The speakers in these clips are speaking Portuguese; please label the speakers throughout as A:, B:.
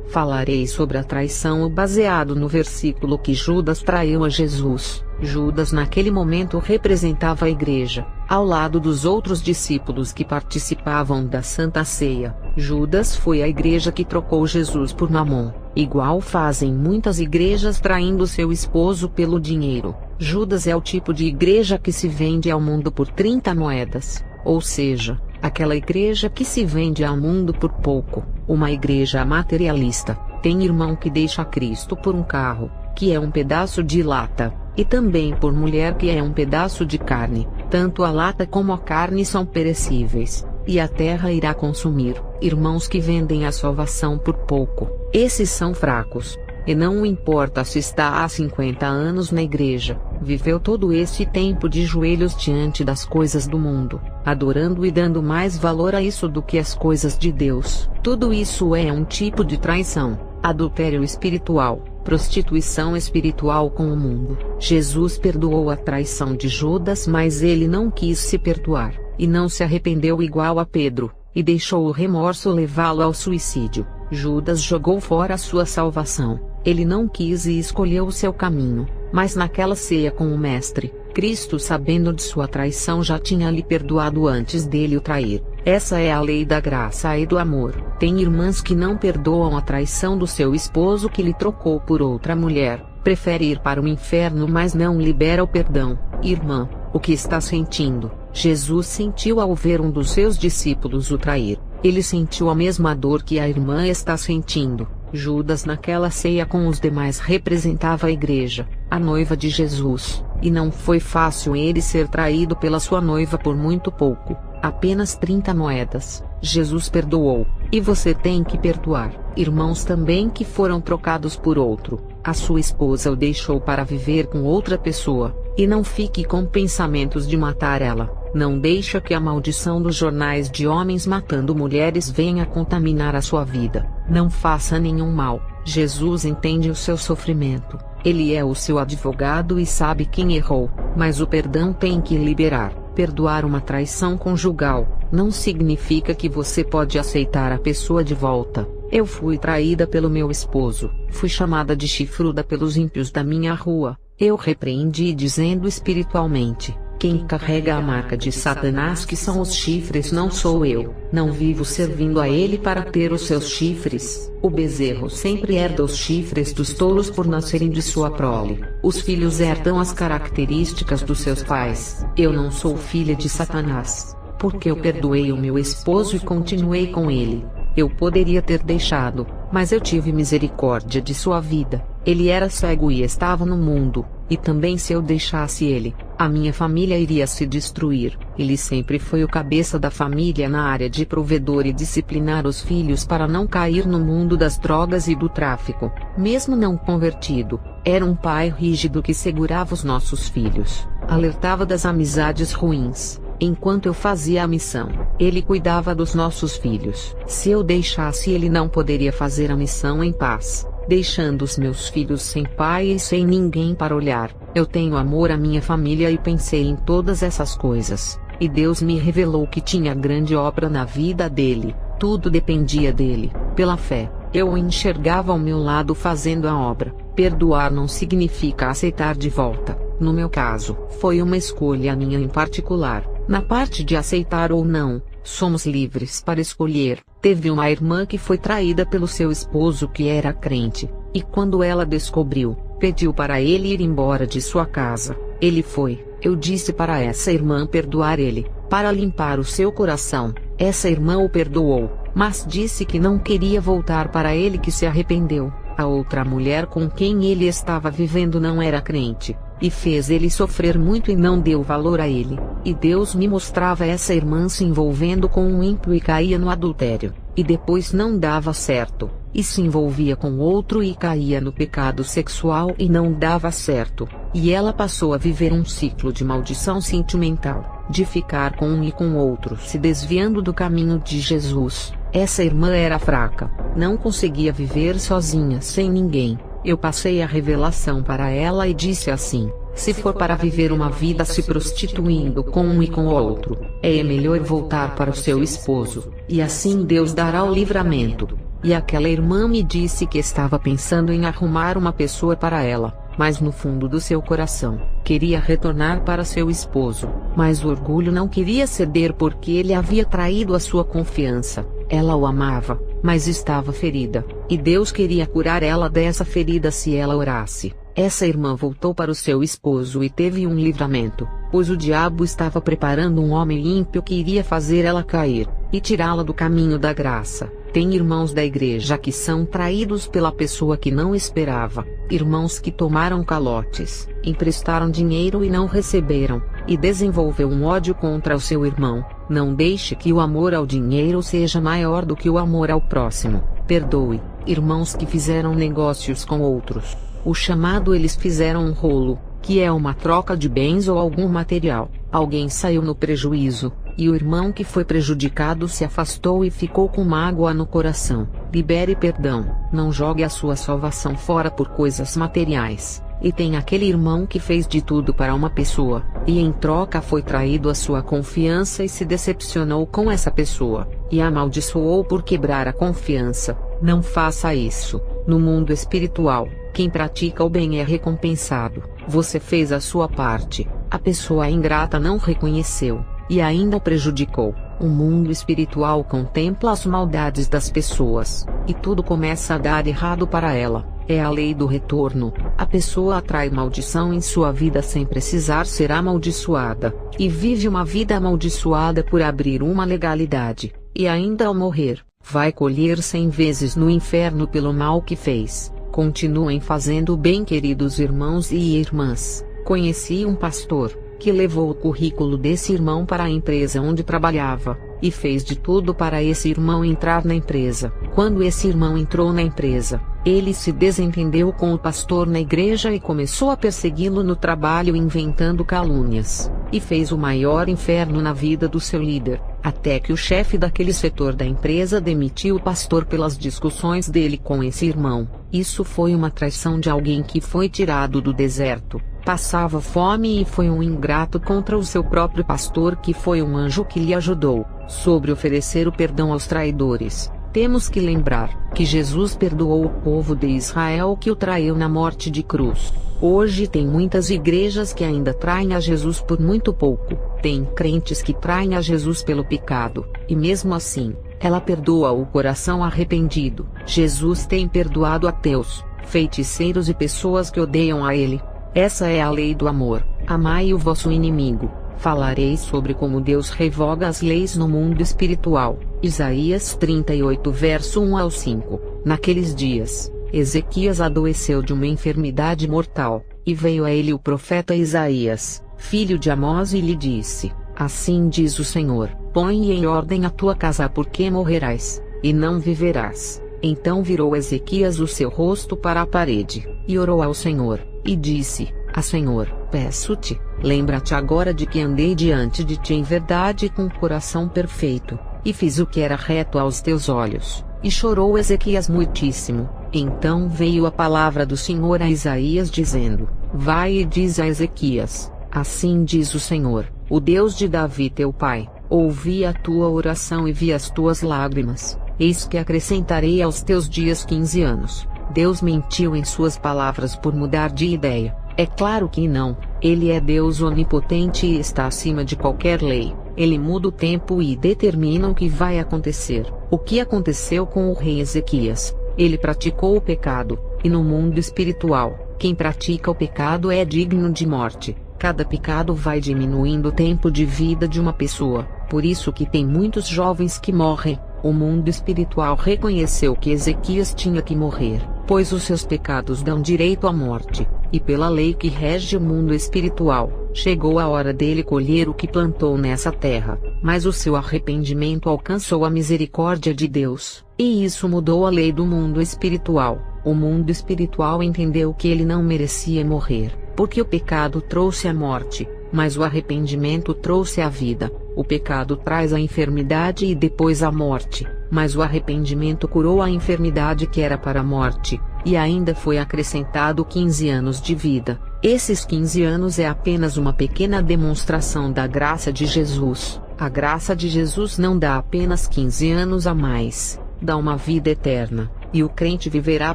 A: Falarei sobre a traição baseado no versículo que Judas traiu a Jesus. Judas naquele momento representava a igreja, ao lado dos outros discípulos que participavam da Santa Ceia. Judas foi a igreja que trocou Jesus por Mamon, igual fazem muitas igrejas traindo seu esposo pelo dinheiro. Judas é o tipo de igreja que se vende ao mundo por 30 moedas, ou seja, aquela igreja que se vende ao mundo por pouco, uma igreja materialista. Tem irmão que deixa Cristo por um carro, que é um pedaço de lata, e também por mulher que é um pedaço de carne. Tanto a lata como a carne são perecíveis, e a terra irá consumir. Irmãos que vendem a salvação por pouco, esses são fracos. E não importa se está há 50 anos na igreja, viveu todo esse tempo de joelhos diante das coisas do mundo, adorando e dando mais valor a isso do que às coisas de Deus. Tudo isso é um tipo de traição, adultério espiritual, prostituição espiritual com o mundo. Jesus perdoou a traição de Judas, mas ele não quis se perdoar, e não se arrependeu igual a Pedro, e deixou o remorso levá-lo ao suicídio. Judas jogou fora a sua salvação. Ele não quis e escolheu o seu caminho, mas naquela ceia com o Mestre, Cristo, sabendo de sua traição, já tinha lhe perdoado antes dele o trair. Essa é a lei da graça e do amor. Tem irmãs que não perdoam a traição do seu esposo que lhe trocou por outra mulher, prefere ir para o inferno mas não libera o perdão. Irmã, o que está sentindo? Jesus sentiu ao ver um dos seus discípulos o trair. Ele sentiu a mesma dor que a irmã está sentindo. Judas naquela ceia com os demais representava a igreja, a noiva de Jesus, e não foi fácil ele ser traído pela sua noiva por muito pouco, apenas 30 moedas. Jesus perdoou, e você tem que perdoar. Irmãos também que foram trocados por outro, a sua esposa o deixou para viver com outra pessoa, e não fique com pensamentos de matar ela. Não deixa que a maldição dos jornais de homens matando mulheres venha contaminar a sua vida. Não faça nenhum mal. Jesus entende o seu sofrimento. Ele é o seu advogado e sabe quem errou, mas o perdão tem que liberar. Perdoar uma traição conjugal não significa que você pode aceitar a pessoa de volta. Eu fui traída pelo meu esposo, fui chamada de chifruda pelos ímpios da minha rua. Eu repreendi dizendo espiritualmente: quem carrega a marca de Satanás, que são os chifres, não sou eu. Não vivo servindo a ele para ter os seus chifres. O bezerro sempre herda os chifres dos touros por nascerem de sua prole. Os filhos herdam as características dos seus pais. Eu não sou filha de Satanás, porque eu perdoei o meu esposo e continuei com ele. Eu poderia ter deixado, mas eu tive misericórdia de sua vida. Ele era cego e estava no mundo, e também se eu deixasse ele, a minha família iria se destruir. Ele sempre foi o cabeça da família na área de provedor e disciplinar os filhos para não cair no mundo das drogas e do tráfico. Mesmo não convertido, era um pai rígido que segurava os nossos filhos, alertava das amizades ruins. Enquanto eu fazia a missão, ele cuidava dos nossos filhos. Se eu deixasse, ele não poderia fazer a missão em paz, deixando os meus filhos sem pai e sem ninguém para olhar. Eu tenho amor à minha família e pensei em todas essas coisas, e Deus me revelou que tinha grande obra na vida dele. Tudo dependia dele. Pela fé, eu o enxergava ao meu lado fazendo a obra. Perdoar não significa aceitar de volta. No meu caso, foi uma escolha minha em particular. Na parte de aceitar ou não, somos livres para escolher. Teve uma irmã que foi traída pelo seu esposo que era crente, e quando ela descobriu, pediu para ele ir embora de sua casa. Ele foi. Eu disse para essa irmã perdoar ele, para limpar o seu coração. Essa irmã o perdoou, mas disse que não queria voltar para ele, que se arrependeu. A outra mulher com quem ele estava vivendo não era crente, e fez ele sofrer muito e não deu valor a ele. E Deus me mostrava essa irmã se envolvendo com um ímpio e caía no adultério, e depois não dava certo, e se envolvia com outro e caía no pecado sexual e não dava certo, e ela passou a viver um ciclo de maldição sentimental, de ficar com um e com outro, se desviando do caminho de Jesus. Essa irmã era fraca, não conseguia viver sozinha sem ninguém. Eu passei a revelação para ela e disse assim: se for para viver uma vida se prostituindo com um e com o outro, é melhor voltar para o seu esposo, e assim Deus dará o livramento. e aquela irmã me disse que estava pensando em arrumar uma pessoa para ela, mas no fundo do seu coração, queria retornar para seu esposo, mas o orgulho não queria ceder porque ele havia traído a sua confiança. Ela o amava, mas estava ferida, e Deus queria curar ela dessa ferida se ela orasse. Essa irmã voltou para o seu esposo e teve um livramento, pois o diabo estava preparando um homem ímpio que iria fazer ela cair, e tirá-la do caminho da graça. Tem irmãos da igreja que são traídos pela pessoa que não esperava, irmãos que tomaram calotes, emprestaram dinheiro e não receberam, e desenvolveu um ódio contra o seu irmão. Não deixe que o amor ao dinheiro seja maior do que o amor ao próximo. Perdoe, irmãos que fizeram negócios com outros. O chamado eles fizeram um rolo, que é uma troca de bens ou algum material. Alguém saiu no prejuízo, e o irmão que foi prejudicado se afastou e ficou com mágoa no coração. Libere perdão, não jogue a sua salvação fora por coisas materiais. E tem aquele irmão que fez de tudo para uma pessoa, e em troca foi traído a sua confiança e se decepcionou com essa pessoa, e a amaldiçoou por quebrar a confiança. Não faça isso. No mundo espiritual, quem pratica o bem é recompensado. Você fez a sua parte, a pessoa ingrata não reconheceu, e ainda o prejudicou. O mundo espiritual contempla as maldades das pessoas, e tudo começa a dar errado para ela. É a lei do retorno. A pessoa atrai maldição em sua vida sem precisar ser amaldiçoada, e vive uma vida amaldiçoada por abrir uma legalidade, e ainda ao morrer, vai colher 100 vezes no inferno pelo mal que fez. Continuem fazendo o bem, queridos irmãos e irmãs. Conheci um pastor que levou o currículo desse irmão para a empresa onde trabalhava, e fez de tudo para esse irmão entrar na empresa. Quando esse irmão entrou na empresa, ele se desentendeu com o pastor na igreja e começou a persegui-lo no trabalho inventando calúnias, e fez o maior inferno na vida do seu líder, até que o chefe daquele setor da empresa demitiu o pastor pelas discussões dele com esse irmão. Isso foi uma traição de alguém que foi tirado do deserto, passava fome e foi um ingrato contra o seu próprio pastor, que foi um anjo que lhe ajudou. Sobre oferecer o perdão aos traidores, temos que lembrar que Jesus perdoou o povo de Israel que o traiu na morte de cruz. Hoje tem muitas igrejas que ainda traem a Jesus por muito pouco. Tem crentes que traem a Jesus pelo pecado, e mesmo assim, ela perdoa o coração arrependido. Jesus tem perdoado ateus, feiticeiros e pessoas que odeiam a ele. Essa é a lei do amor. Amai o vosso inimigo. Falarei sobre como Deus revoga as leis no mundo espiritual. Isaías 38 verso 1 ao 5. Naqueles dias, Ezequias adoeceu de uma enfermidade mortal, e veio a ele o profeta Isaías, filho de Amós, e lhe disse: Assim diz o Senhor, põe em ordem a tua casa, porque morrerás, e não viverás. Então virou Ezequias o seu rosto para a parede, e orou ao Senhor, e disse: Ah, Senhor, peço-te, lembra-te agora de que andei diante de ti em verdade e com coração perfeito, e fiz o que era reto aos teus olhos. E chorou Ezequias muitíssimo. Então veio a palavra do Senhor a Isaías dizendo: Vai e diz a Ezequias: Assim diz o Senhor, o Deus de Davi teu pai, ouvi a tua oração e vi as tuas lágrimas. Eis que acrescentarei aos teus dias 15 anos. Deus mentiu em suas palavras por mudar de ideia? É claro que não. Ele é Deus onipotente e está acima de qualquer lei. Ele muda o tempo e determina o que vai acontecer. O que aconteceu com o rei Ezequias? Ele praticou o pecado, e no mundo espiritual, quem pratica o pecado é digno de morte. Cada pecado vai diminuindo o tempo de vida de uma pessoa, por isso que tem muitos jovens que morrem. O mundo espiritual reconheceu que Ezequias tinha que morrer, pois os seus pecados dão direito à morte, e pela lei que rege o mundo espiritual, chegou a hora dele colher o que plantou nessa terra, mas o seu arrependimento alcançou a misericórdia de Deus, e isso mudou a lei do mundo espiritual. O mundo espiritual entendeu que ele não merecia morrer, porque o pecado trouxe a morte, mas o arrependimento trouxe a vida. O pecado traz a enfermidade e depois a morte, mas o arrependimento curou a enfermidade que era para a morte, e ainda foi acrescentado 15 anos de vida. Esses 15 anos é apenas uma pequena demonstração da graça de Jesus. A graça de Jesus não dá apenas 15 anos a mais, dá uma vida eterna, e o crente viverá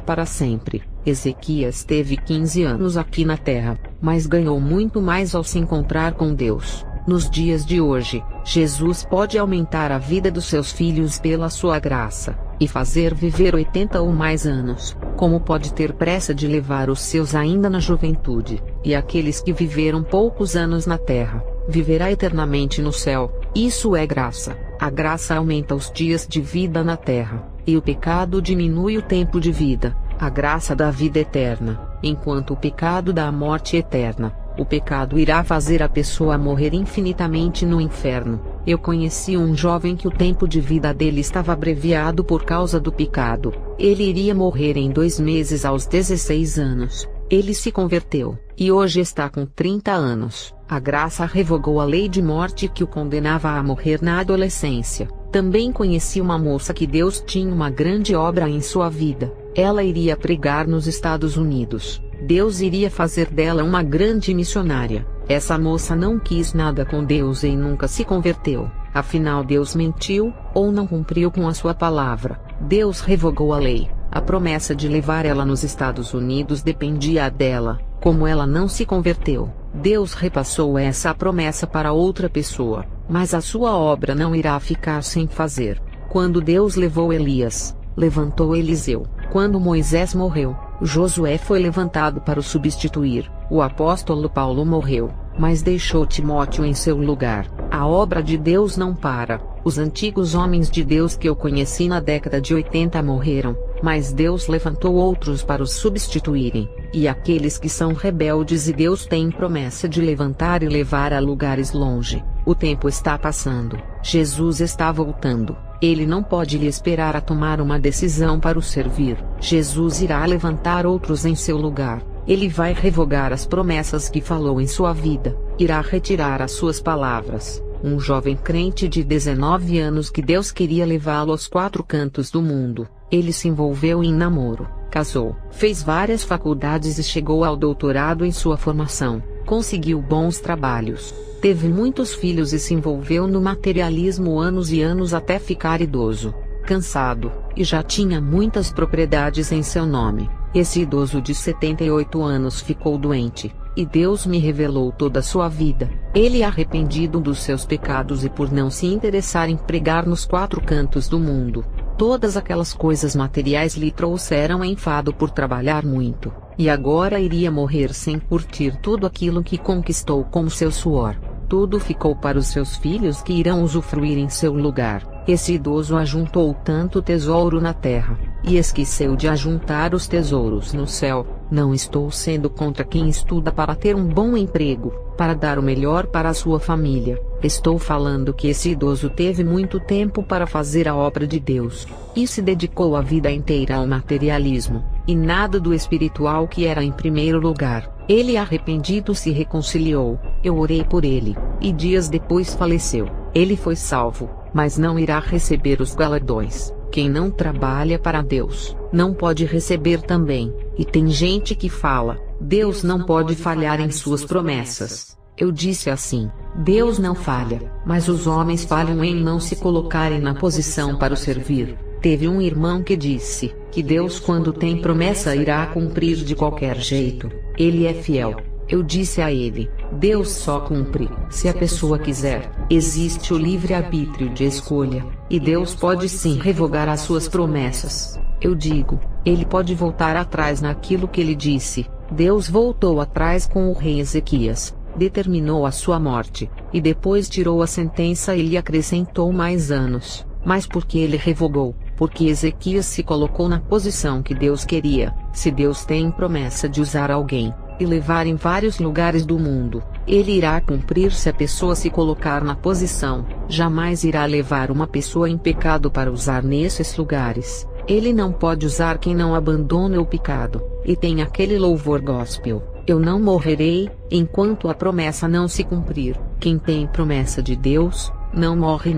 A: para sempre. Ezequias teve 15 anos aqui na terra, mas ganhou muito mais ao se encontrar com Deus. Nos dias de hoje, Jesus pode aumentar a vida dos seus filhos pela sua graça, e fazer viver 80 ou mais anos, como pode ter pressa de levar os seus ainda na juventude, e aqueles que viveram poucos anos na terra, viverá eternamente no céu. Isso é graça. A graça aumenta os dias de vida na terra, e o pecado diminui o tempo de vida. A graça dá vida eterna, enquanto o pecado dá a morte eterna. O pecado irá fazer a pessoa morrer infinitamente no inferno. Eu conheci um jovem que o tempo de vida dele estava abreviado por causa do pecado. Ele iria morrer em 2 meses aos 16 anos. Ele se converteu, e hoje está com 30 anos. A graça revogou a lei de morte que o condenava a morrer na adolescência. Também conheci uma moça que Deus tinha uma grande obra em sua vida. Ela iria pregar nos Estados Unidos. Deus iria fazer dela uma grande missionária. Essa moça não quis nada com Deus e nunca se converteu. Afinal, Deus mentiu, ou não cumpriu com a sua palavra. Deus revogou a lei. A promessa de levar ela nos Estados Unidos dependia dela. Como ela não se converteu, Deus repassou essa promessa para outra pessoa. Mas a sua obra não irá ficar sem fazer. Quando Deus levou Elias, levantou Eliseu. Quando Moisés morreu, Josué foi levantado para o substituir. O apóstolo Paulo morreu, mas deixou Timóteo em seu lugar. A obra de Deus não para. Os antigos homens de Deus que eu conheci na década de 80 morreram, mas Deus levantou outros para os substituírem. E aqueles que são rebeldes, e Deus tem promessa de levantar e levar a lugares longe. O tempo está passando. Jesus está voltando. Ele não pode lhe esperar a tomar uma decisão para o servir. Jesus irá levantar outros em seu lugar. Ele vai revogar as promessas que falou em sua vida. Irá retirar as suas palavras. Um jovem crente de 19 anos que Deus queria levá-lo aos 4 cantos do mundo. Ele se envolveu em namoro, casou, fez várias faculdades e chegou ao doutorado em sua formação. Conseguiu bons trabalhos. Teve muitos filhos e se envolveu no materialismo anos e anos até ficar idoso, cansado, e já tinha muitas propriedades em seu nome. Esse idoso de 78 anos ficou doente, e Deus me revelou toda a sua vida. Ele é arrependido dos seus pecados e por não se interessar em pregar nos 4 cantos do mundo. Todas aquelas coisas materiais lhe trouxeram enfado por trabalhar muito, e agora iria morrer sem curtir tudo aquilo que conquistou com seu suor. Tudo ficou para os seus filhos que irão usufruir em seu lugar. Esse idoso ajuntou tanto tesouro na terra, e esqueceu de ajuntar os tesouros no céu. Não estou sendo contra quem estuda para ter um bom emprego, para dar o melhor para a sua família. Estou falando que esse idoso teve muito tempo para fazer a obra de Deus, e se dedicou a vida inteira ao materialismo, e nada do espiritual que era em primeiro lugar. Ele arrependido se reconciliou, eu orei por ele, e dias depois faleceu. Ele foi salvo, mas não irá receber os galardões. Quem não trabalha para Deus, não pode receber também. E tem gente que fala, Deus não pode falhar em suas promessas. Eu disse assim, Deus não falha, mas os homens falham em não se colocarem na posição para o servir. Teve um irmão que disse, que Deus quando tem promessa irá cumprir de qualquer jeito. Ele é fiel. Eu disse a ele, Deus só cumpre se a pessoa quiser. Existe o livre-arbítrio de escolha, e Deus pode sim revogar as suas promessas. Eu digo, ele pode voltar atrás naquilo que ele disse. Deus voltou atrás com o rei Ezequias, determinou a sua morte, e depois tirou a sentença e lhe acrescentou mais anos. Mas por que ele revogou? Porque Ezequias se colocou na posição que Deus queria. Se Deus tem promessa de usar alguém e levar em vários lugares do mundo, ele irá cumprir se a pessoa se colocar na posição. Jamais irá levar uma pessoa em pecado para usar nesses lugares. Ele não pode usar quem não abandona o pecado. E tem aquele louvor gospel, eu não morrerei, enquanto a promessa não se cumprir. Quem tem promessa de Deus, não morre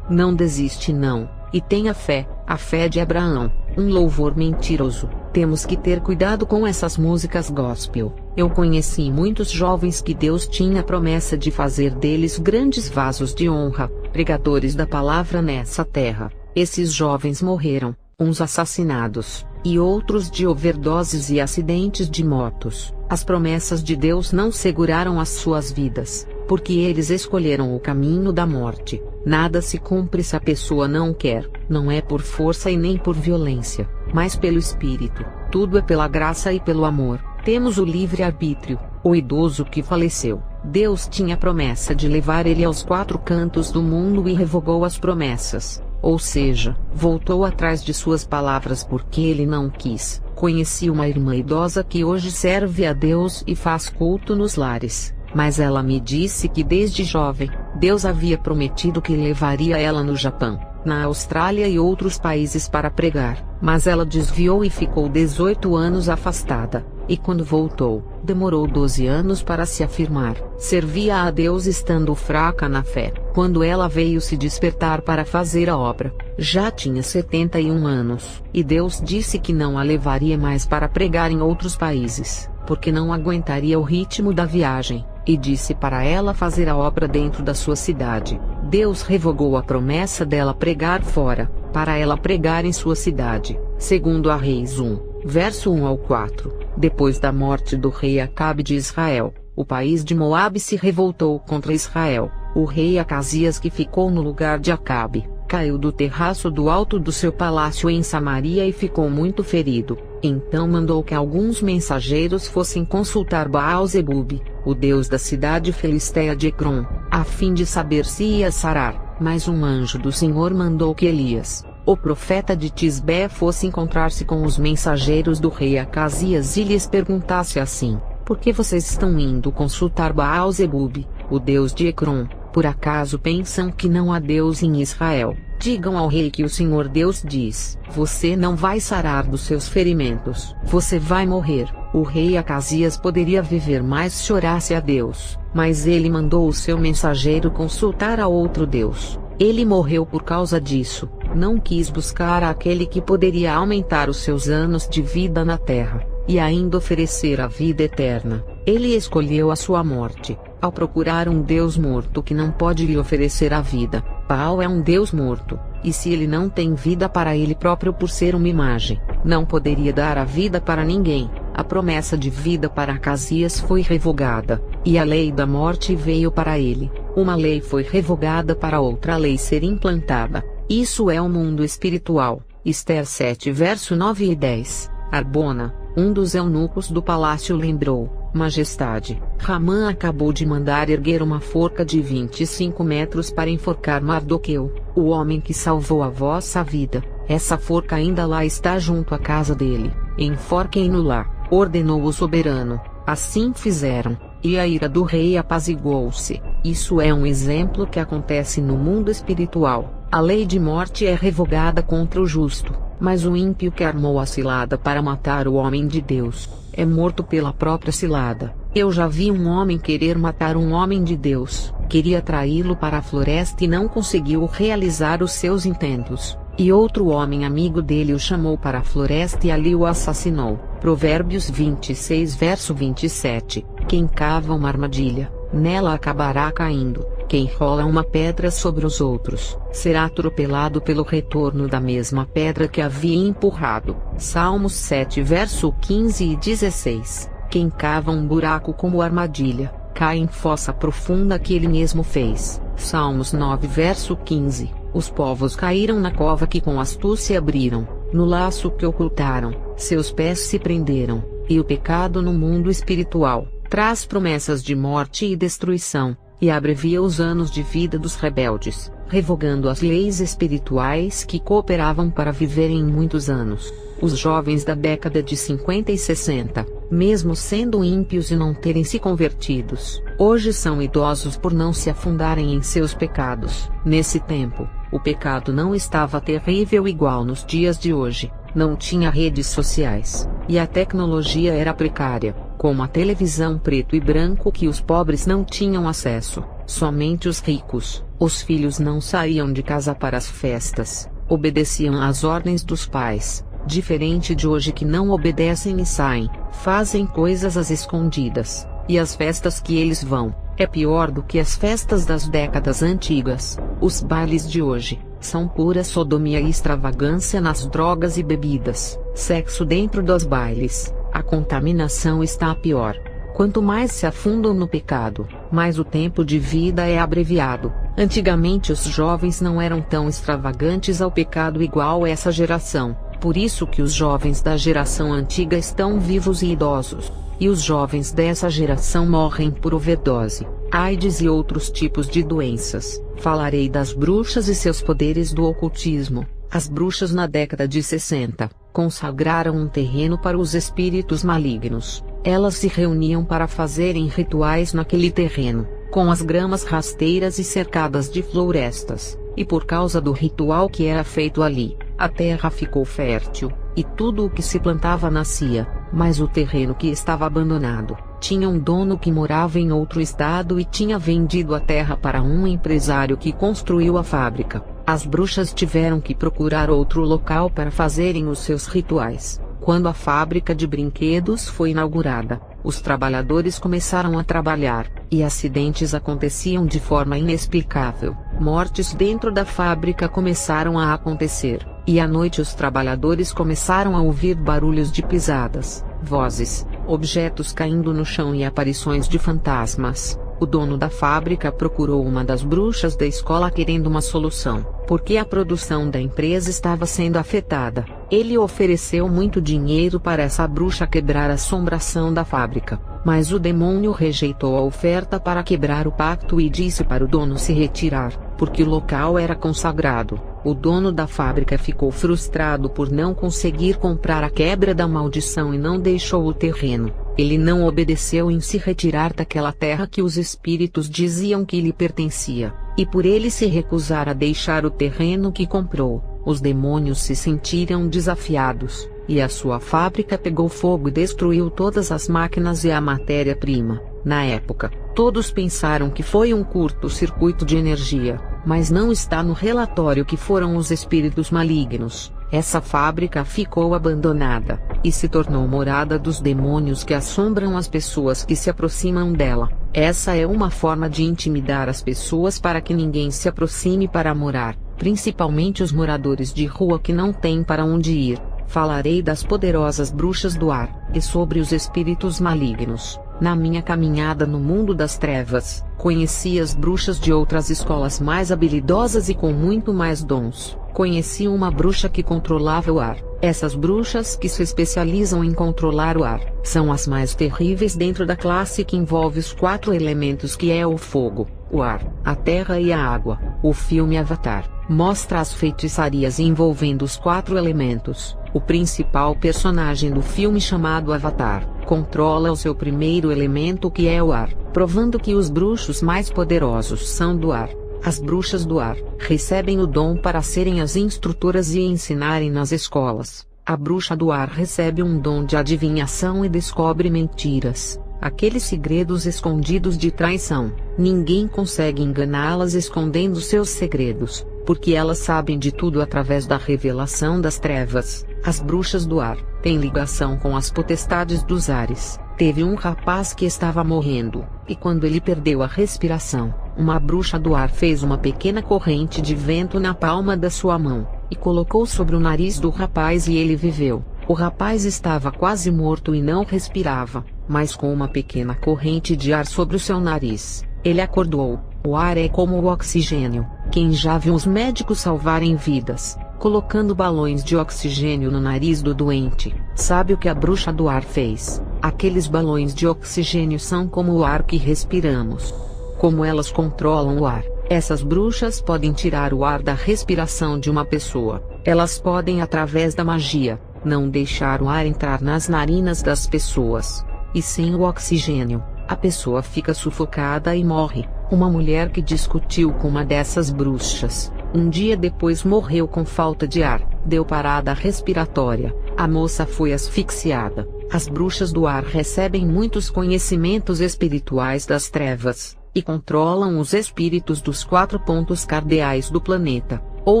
A: não desiste não, e tenha fé, a fé de Abraão. Um louvor mentiroso. Temos que ter cuidado com essas músicas gospel. Eu conheci muitos jovens que Deus tinha promessa de fazer deles grandes vasos de honra, pregadores da palavra nessa terra. Esses jovens morreram, uns assassinados, e outros de overdoses e acidentes de motos. As promessas de Deus não seguraram as suas vidas, porque eles escolheram o caminho da morte. Nada se cumpre se a pessoa não quer, não é por força e nem por violência, mas pelo Espírito. Tudo é pela graça e pelo amor. Temos o livre-arbítrio. O idoso que faleceu, Deus tinha promessa de levar ele aos quatro cantos do mundo e revogou as promessas. Ou seja, voltou atrás de suas palavras porque ele não quis. Conheci uma irmã idosa que hoje serve a Deus e faz culto nos lares, mas ela me disse que desde jovem, Deus havia prometido que levaria ela no Japão, na Austrália e outros países para pregar, mas ela desviou e ficou 18 anos afastada, e quando voltou, demorou 12 anos para se afirmar. Servia a Deus estando fraca na fé. Quando ela veio se despertar para fazer a obra, já tinha 71 anos, e Deus disse que não a levaria mais para pregar em outros países, porque não aguentaria o ritmo da viagem, e disse para ela fazer a obra dentro da sua cidade. Deus revogou a promessa dela pregar fora, para ela pregar em sua cidade, segundo a Reis 1, verso 1 ao 4. Depois da morte do rei Acabe de Israel, o país de Moabe se revoltou contra Israel. O rei Acasias, que ficou no lugar de Acabe, caiu do terraço do alto do seu palácio em Samaria e ficou muito ferido. Então mandou que alguns mensageiros fossem consultar Baal-zebub, o deus da cidade filisteia de Ecrom, a fim de saber se ia sarar. Mas um anjo do Senhor mandou que Elias, o profeta de Tisbé, fosse encontrar-se com os mensageiros do rei Acasias e lhes perguntasse assim: por que vocês estão indo consultar Baal-zebub, o deus de Ecrom? Por acaso pensam que não há Deus em Israel? Digam ao rei que o Senhor Deus diz: você não vai sarar dos seus ferimentos, você vai morrer. O rei Acasias poderia viver mais se chorasse a Deus, mas ele mandou o seu mensageiro consultar a outro Deus. Ele morreu por causa disso. Não quis buscar aquele que poderia aumentar os seus anos de vida na terra, e ainda oferecer a vida eterna. Ele escolheu a sua morte, ao procurar um Deus morto que não pode lhe oferecer a vida. Baal é um Deus morto, e se ele não tem vida para ele próprio por ser uma imagem, não poderia dar a vida para ninguém. A promessa de vida para Acasias foi revogada, e a lei da morte veio para ele. Uma lei foi revogada para outra lei ser implantada. Isso é o mundo espiritual. Ester 7 verso 9 e 10. Arbona, um dos eunucos do palácio, lembrou: Majestade, Ramã acabou de mandar erguer uma forca de 25 metros para enforcar Mardoqueu, o homem que salvou a vossa vida. Essa forca ainda lá está junto à casa dele. Enforquem-no lá, ordenou o soberano. Assim fizeram, e a ira do rei apaziguou-se. Isso é um exemplo que acontece no mundo espiritual. A lei de morte é revogada contra o justo, mas o ímpio que armou a cilada para matar o homem de Deus, é morto pela própria cilada. Eu já vi um homem querer matar um homem de Deus, queria traí-lo para a floresta e não conseguiu realizar os seus intentos, e outro homem amigo dele o chamou para a floresta e ali o assassinou. Provérbios 26 verso 27. Quem cava uma armadilha, nela acabará caindo. Quem rola uma pedra sobre os outros, será atropelado pelo retorno da mesma pedra que havia empurrado. Salmos 7 verso 15 e 16. Quem cava um buraco como armadilha, cai em fossa profunda que ele mesmo fez. Salmos 9 verso 15. Os povos caíram na cova que com astúcia abriram, no laço que ocultaram, seus pés se prenderam. E o pecado no mundo espiritual traz promessas de morte e destruição, e abrevia os anos de vida dos rebeldes, revogando as leis espirituais que cooperavam para viverem muitos anos. Os jovens da década de 50 e 60, mesmo sendo ímpios e não terem se convertidos, hoje são idosos por não se afundarem em seus pecados. Nesse tempo, o pecado não estava terrível igual nos dias de hoje. Não tinha redes sociais, e a tecnologia era precária, como a televisão preto e branco que os pobres não tinham acesso, somente os ricos. Os filhos não saíam de casa para as festas, obedeciam às ordens dos pais, diferente de hoje que não obedecem e saem, fazem coisas às escondidas, e as festas que eles vão, é pior do que as festas das décadas antigas. Os bailes de hoje são pura sodomia e extravagância nas drogas e bebidas, sexo dentro dos bailes. A contaminação está pior. Quanto mais se afundam no pecado, mais o tempo de vida é abreviado. Antigamente os jovens não eram tão extravagantes ao pecado igual essa geração, por isso que os jovens da geração antiga estão vivos e idosos, e os jovens dessa geração morrem por overdose, AIDS e outros tipos de doenças. Falarei das bruxas e seus poderes do ocultismo. As bruxas na década de 60, consagraram um terreno para os espíritos malignos. Elas se reuniam para fazerem rituais naquele terreno, com as gramas rasteiras e cercadas de florestas, e por causa do ritual que era feito ali, a terra ficou fértil, e tudo o que se plantava nascia, mas o terreno que estava abandonado, tinha um dono que morava em outro estado e tinha vendido a terra para um empresário que construiu a fábrica. As bruxas tiveram que procurar outro local para fazerem os seus rituais. Quando a fábrica de brinquedos foi inaugurada, os trabalhadores começaram a trabalhar, e acidentes aconteciam de forma inexplicável. Mortes dentro da fábrica começaram a acontecer, e à noite os trabalhadores começaram a ouvir barulhos de pisadas, vozes, objetos caindo no chão e aparições de fantasmas. O dono da fábrica procurou uma das bruxas da escola querendo uma solução, porque a produção da empresa estava sendo afetada. Ele ofereceu muito dinheiro para essa bruxa quebrar a assombração da fábrica, mas o demônio rejeitou a oferta para quebrar o pacto e disse para o dono se retirar, porque o local era consagrado. O dono da fábrica ficou frustrado por não conseguir comprar a quebra da maldição e não deixou o terreno. Ele não obedeceu em se retirar daquela terra que os espíritos diziam que lhe pertencia, e por ele se recusar a deixar o terreno que comprou, os demônios se sentiram desafiados, e a sua fábrica pegou fogo e destruiu todas as máquinas e a matéria-prima. Na época, todos pensaram que foi um curto-circuito de energia, mas não está no relatório que foram os espíritos malignos. Essa fábrica ficou abandonada, e se tornou morada dos demônios que assombram as pessoas que se aproximam dela. Essa é uma forma de intimidar as pessoas para que ninguém se aproxime para morar, principalmente os moradores de rua que não têm para onde ir. Falarei das poderosas bruxas do ar, e sobre os espíritos malignos. Na minha caminhada no mundo das trevas, conheci as bruxas de outras escolas mais habilidosas e com muito mais dons. Conheci uma bruxa que controlava o ar. Essas bruxas que se especializam em controlar o ar, são as mais terríveis dentro da classe que envolve os 4 elementos que é o fogo, o ar, a terra e a água. O filme Avatar mostra as feitiçarias envolvendo os 4 elementos. O principal personagem do filme, chamado Avatar, controla o seu primeiro elemento, que é o ar, provando que os bruxos mais poderosos são do ar. As bruxas do ar recebem o dom para serem as instrutoras e ensinarem nas escolas. A bruxa do ar recebe um dom de adivinhação e descobre mentiras, aqueles segredos escondidos de traição. Ninguém consegue enganá-las escondendo seus segredos, porque elas sabem de tudo através da revelação das trevas. As bruxas do ar têm ligação com as potestades dos ares. Teve um rapaz que estava morrendo, e quando ele perdeu a respiração, uma bruxa do ar fez uma pequena corrente de vento na palma da sua mão, e colocou sobre o nariz do rapaz e ele viveu. O rapaz estava quase morto e não respirava, mas com uma pequena corrente de ar sobre o seu nariz, ele acordou. O ar é como o oxigênio. Quem já viu os médicos salvarem vidas, colocando balões de oxigênio no nariz do doente, sabe o que a bruxa do ar fez? Aqueles balões de oxigênio são como o ar que respiramos. Como elas controlam o ar, essas bruxas podem tirar o ar da respiração de uma pessoa. Elas podem, através da magia, não deixar o ar entrar nas narinas das pessoas. E sem o oxigênio, a pessoa fica sufocada e morre. Uma mulher que discutiu com uma dessas bruxas, um dia depois morreu com falta de ar, deu parada respiratória. A moça foi asfixiada. As bruxas do ar recebem muitos conhecimentos espirituais das trevas, e controlam os espíritos dos 4 pontos cardeais do planeta, ou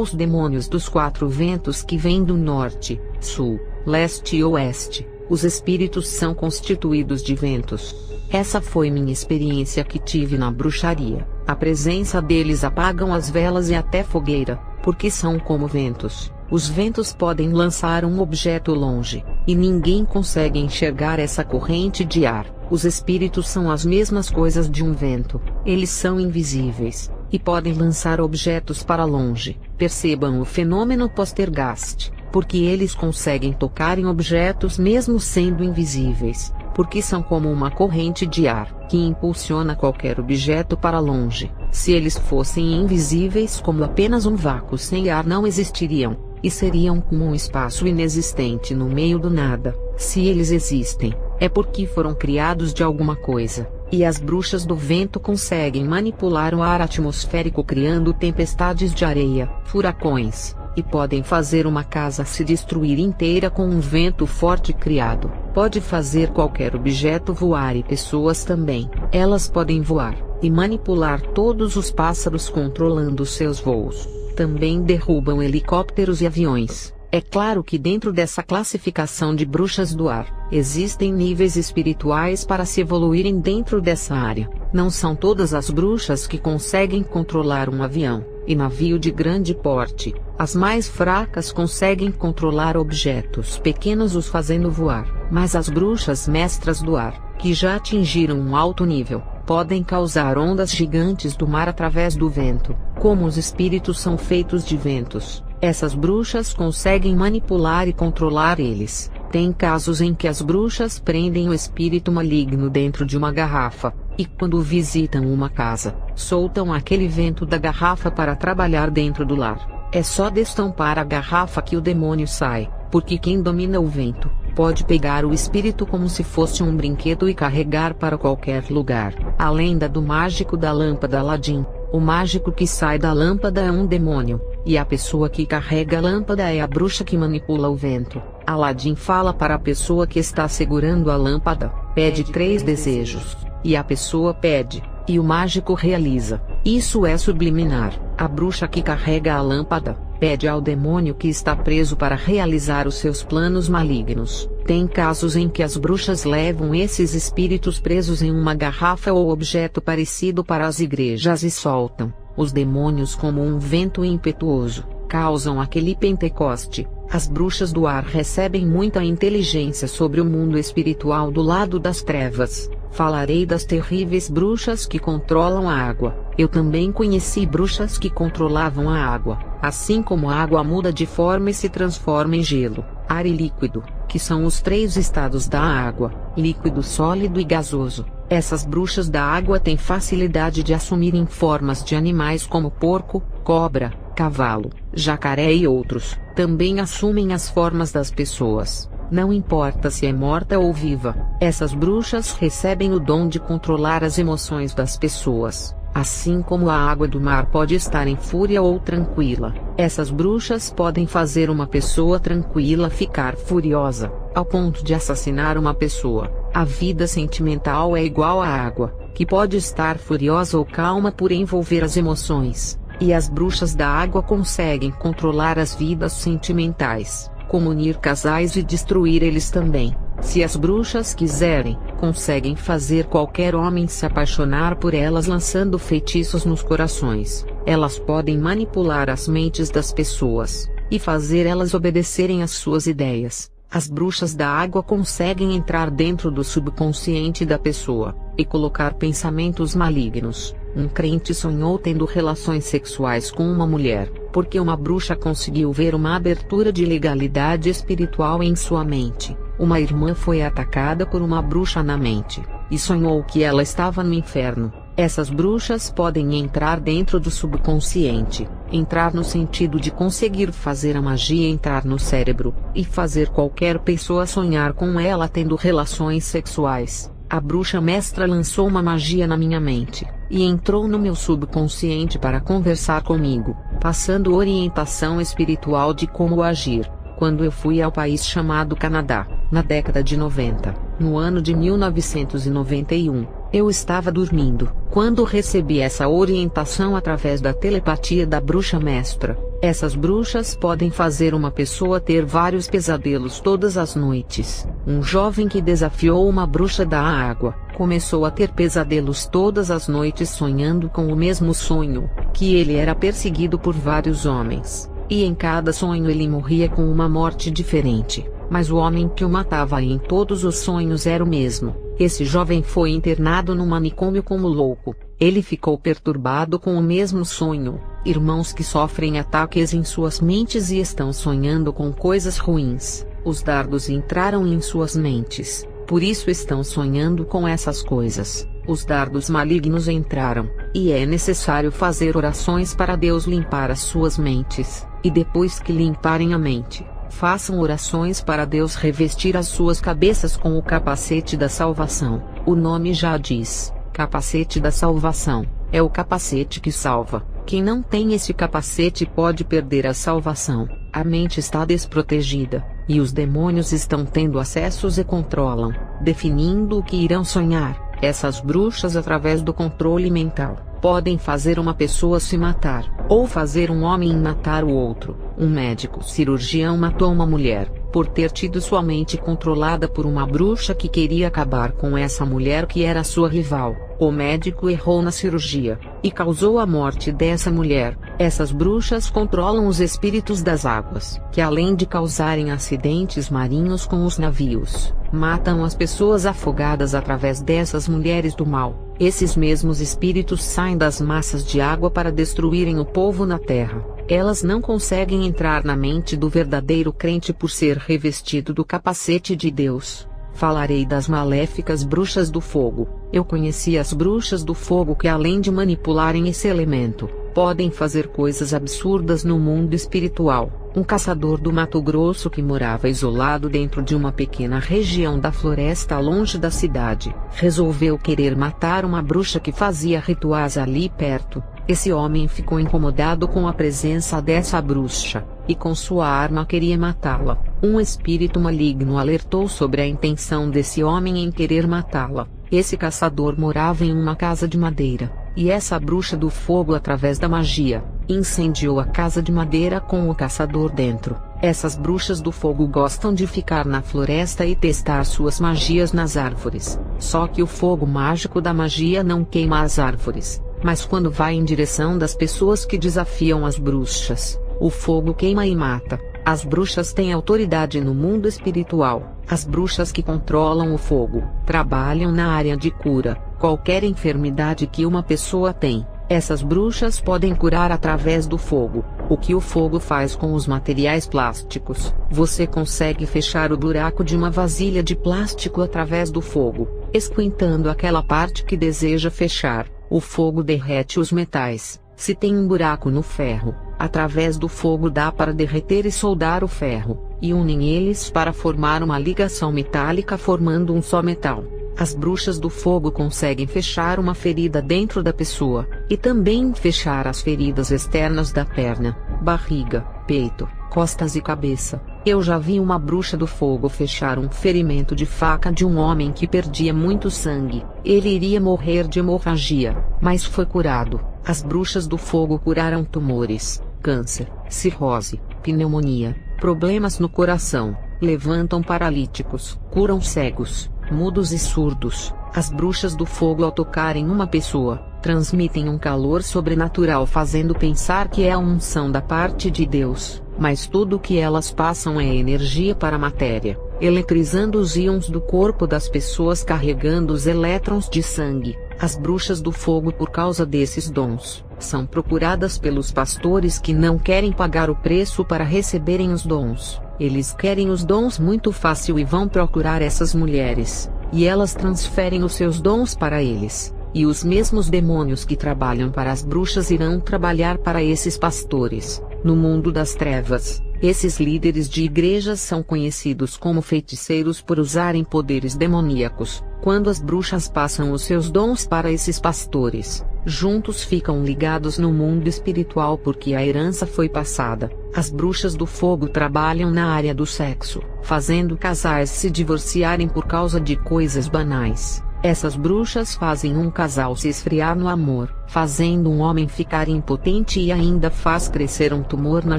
A: os demônios dos 4 ventos que vêm do norte, sul, leste e oeste. Os espíritos são constituídos de ventos. Essa foi minha experiência que tive na bruxaria. A presença deles apagam as velas e até fogueira, porque são como ventos. Os ventos podem lançar um objeto longe, e ninguém consegue enxergar essa corrente de ar. Os espíritos são as mesmas coisas de um vento. Eles são invisíveis, e podem lançar objetos para longe. Percebam o fenômeno Poltergeist, porque eles conseguem tocar em objetos mesmo sendo invisíveis, porque são como uma corrente de ar, que impulsiona qualquer objeto para longe. Se eles fossem invisíveis como apenas um vácuo sem ar, não existiriam, e seriam como um espaço inexistente no meio do nada. Se eles existem, é porque foram criados de alguma coisa, e as bruxas do vento conseguem manipular o ar atmosférico criando tempestades de areia, furacões, e podem fazer uma casa se destruir inteira com um vento forte criado. Pode fazer qualquer objeto voar e pessoas também. Elas podem voar, e manipular todos os pássaros controlando seus voos. Também derrubam helicópteros e aviões. É claro que dentro dessa classificação de bruxas do ar, existem níveis espirituais para se evoluírem dentro dessa área. Não são todas as bruxas que conseguem controlar um avião e navio de grande porte. As mais fracas conseguem controlar objetos pequenos os fazendo voar. Mas as bruxas mestras do ar, que já atingiram um alto nível, podem causar ondas gigantes do mar através do vento. Como os espíritos são feitos de ventos, essas bruxas conseguem manipular e controlar eles. Tem casos em que as bruxas prendem o espírito maligno dentro de uma garrafa, e quando visitam uma casa, soltam aquele vento da garrafa para trabalhar dentro do lar. É só destampar a garrafa que o demônio sai, porque quem domina o vento pode pegar o espírito como se fosse um brinquedo e carregar para qualquer lugar. A lenda do mágico da lâmpada Aladim. O mágico que sai da lâmpada é um demônio, e a pessoa que carrega a lâmpada é a bruxa que manipula o vento. Aladim fala para a pessoa que está segurando a lâmpada: pede 3 desejos. E a pessoa pede, e o mágico realiza. Isso é subliminar. A bruxa que carrega a lâmpada pede ao demônio que está preso para realizar os seus planos malignos. Tem casos em que as bruxas levam esses espíritos presos em uma garrafa ou objeto parecido para as igrejas e soltam os demônios como um vento impetuoso. Causam aquele Pentecoste. As bruxas do ar recebem muita inteligência sobre o mundo espiritual do lado das trevas. Falarei das terríveis bruxas que controlam a água. Eu também conheci bruxas que controlavam a água. Assim como a água muda de forma e se transforma em gelo, ar e líquido, que são os 3 estados da água: líquido, sólido e gasoso. Essas bruxas da água têm facilidade de assumirem formas de animais como porco, cobra, cavalo, jacaré e outros. Também assumem as formas das pessoas. Não importa se é morta ou viva, essas bruxas recebem o dom de controlar as emoções das pessoas. Assim como a água do mar pode estar em fúria ou tranquila, essas bruxas podem fazer uma pessoa tranquila ficar furiosa, ao ponto de assassinar uma pessoa. A vida sentimental é igual à água, que pode estar furiosa ou calma por envolver as emoções, e as bruxas da água conseguem controlar as vidas sentimentais, como unir casais e destruir eles também. Se as bruxas quiserem, conseguem fazer qualquer homem se apaixonar por elas lançando feitiços nos corações. Elas podem manipular as mentes das pessoas, e fazer elas obedecerem às suas ideias. As bruxas da água conseguem entrar dentro do subconsciente da pessoa, e colocar pensamentos malignos. Um crente sonhou tendo relações sexuais com uma mulher, porque uma bruxa conseguiu ver uma abertura de legalidade espiritual em sua mente. Uma irmã foi atacada por uma bruxa na mente, e sonhou que ela estava no inferno. Essas bruxas podem entrar dentro do subconsciente, entrar no sentido de conseguir fazer a magia entrar no cérebro, e fazer qualquer pessoa sonhar com ela tendo relações sexuais. A bruxa mestra lançou uma magia na minha mente, e entrou no meu subconsciente para conversar comigo, passando orientação espiritual de como agir. Quando eu fui ao país chamado Canadá, na década de 90, no ano de 1991, eu estava dormindo, quando recebi essa orientação através da telepatia da bruxa mestra. Essas bruxas podem fazer uma pessoa ter vários pesadelos todas as noites. Um jovem que desafiou uma bruxa da água, Começou a ter pesadelos todas as noites sonhando com o mesmo sonho, que ele era perseguido por vários homens, e em cada sonho ele morria com uma morte diferente, mas o homem que o matava em todos os sonhos era o mesmo. Esse jovem foi internado no manicômio como louco. Ele ficou perturbado com o mesmo sonho. Irmãos que sofrem ataques em suas mentes e estão sonhando com coisas ruins, os dardos entraram em suas mentes, por isso estão sonhando com essas coisas. Os dardos malignos entraram, e é necessário fazer orações para Deus limpar as suas mentes, e depois que limparem a mente, façam orações para Deus revestir as suas cabeças com o capacete da salvação. O nome já diz, capacete da salvação, é o capacete que salva. Quem não tem esse capacete pode perder a salvação. A mente está desprotegida, e os demônios estão tendo acessos e controlam, definindo o que irão sonhar. Essas bruxas, através do controle mental, podem fazer uma pessoa se matar, ou fazer um homem matar o outro. Um médico cirurgião matou uma mulher, por ter tido sua mente controlada por uma bruxa que queria acabar com essa mulher que era sua rival. O médico errou na cirurgia, e causou a morte dessa mulher. Essas bruxas controlam os espíritos das águas, que além de causarem acidentes marinhos com os navios, matam as pessoas afogadas através dessas mulheres do mal. Esses mesmos espíritos saem das massas de água para destruírem o povo na terra. Elas não conseguem entrar na mente do verdadeiro crente por ser revestido do capacete de Deus. Falarei das maléficas bruxas do fogo. Eu conheci as bruxas do fogo que, além de manipularem esse elemento, podem fazer coisas absurdas no mundo espiritual. Um caçador do Mato Grosso que morava isolado dentro de uma pequena região da floresta longe da cidade, resolveu querer matar uma bruxa que fazia rituais ali perto. Esse homem ficou incomodado com a presença dessa bruxa, e com sua arma queria matá-la. Um espírito maligno alertou sobre a intenção desse homem em querer matá-la. Esse caçador morava em uma casa de madeira, e essa bruxa do fogo, através da magia, incendiou a casa de madeira com o caçador dentro. Essas bruxas do fogo gostam de ficar na floresta e testar suas magias nas árvores. Só que o fogo mágico da magia não queima as árvores, mas quando vai em direção das pessoas que desafiam as bruxas, o fogo queima e mata. As bruxas têm autoridade no mundo espiritual. As bruxas que controlam o fogo trabalham na área de cura. Qualquer enfermidade que uma pessoa tem, essas bruxas podem curar através do fogo. O que o fogo faz com os materiais plásticos? Você consegue fechar o buraco de uma vasilha de plástico através do fogo, esquentando aquela parte que deseja fechar. O fogo derrete os metais. Se tem um buraco no ferro, através do fogo dá para derreter e soldar o ferro, e unem eles para formar uma ligação metálica formando um só metal. As bruxas do fogo conseguem fechar uma ferida dentro da pessoa, e também fechar as feridas externas da perna, barriga, peito, costas e cabeça. Eu já vi uma bruxa do fogo fechar um ferimento de faca de um homem que perdia muito sangue. Ele iria morrer de hemorragia, mas foi curado. As bruxas do fogo curaram tumores, câncer, cirrose, pneumonia, problemas no coração, levantam paralíticos, curam cegos, mudos e surdos. As bruxas do fogo, ao tocarem uma pessoa, transmitem um calor sobrenatural fazendo pensar que é a unção da parte de Deus, mas tudo o que elas passam é energia para a matéria, eletrizando os íons do corpo das pessoas, carregando os elétrons de sangue. As bruxas do fogo, por causa desses dons, são procuradas pelos pastores que não querem pagar o preço para receberem os dons. Eles querem os dons muito fácil e vão procurar essas mulheres, e elas transferem os seus dons para eles. E os mesmos demônios que trabalham para as bruxas irão trabalhar para esses pastores. No mundo das trevas, esses líderes de igrejas são conhecidos como feiticeiros por usarem poderes demoníacos. Quando as bruxas passam os seus dons para esses pastores, juntos ficam ligados no mundo espiritual porque a herança foi passada. As bruxas do fogo trabalham na área do sexo, fazendo casais se divorciarem por causa de coisas banais. Essas bruxas fazem um casal se esfriar no amor, fazendo um homem ficar impotente e ainda faz crescer um tumor na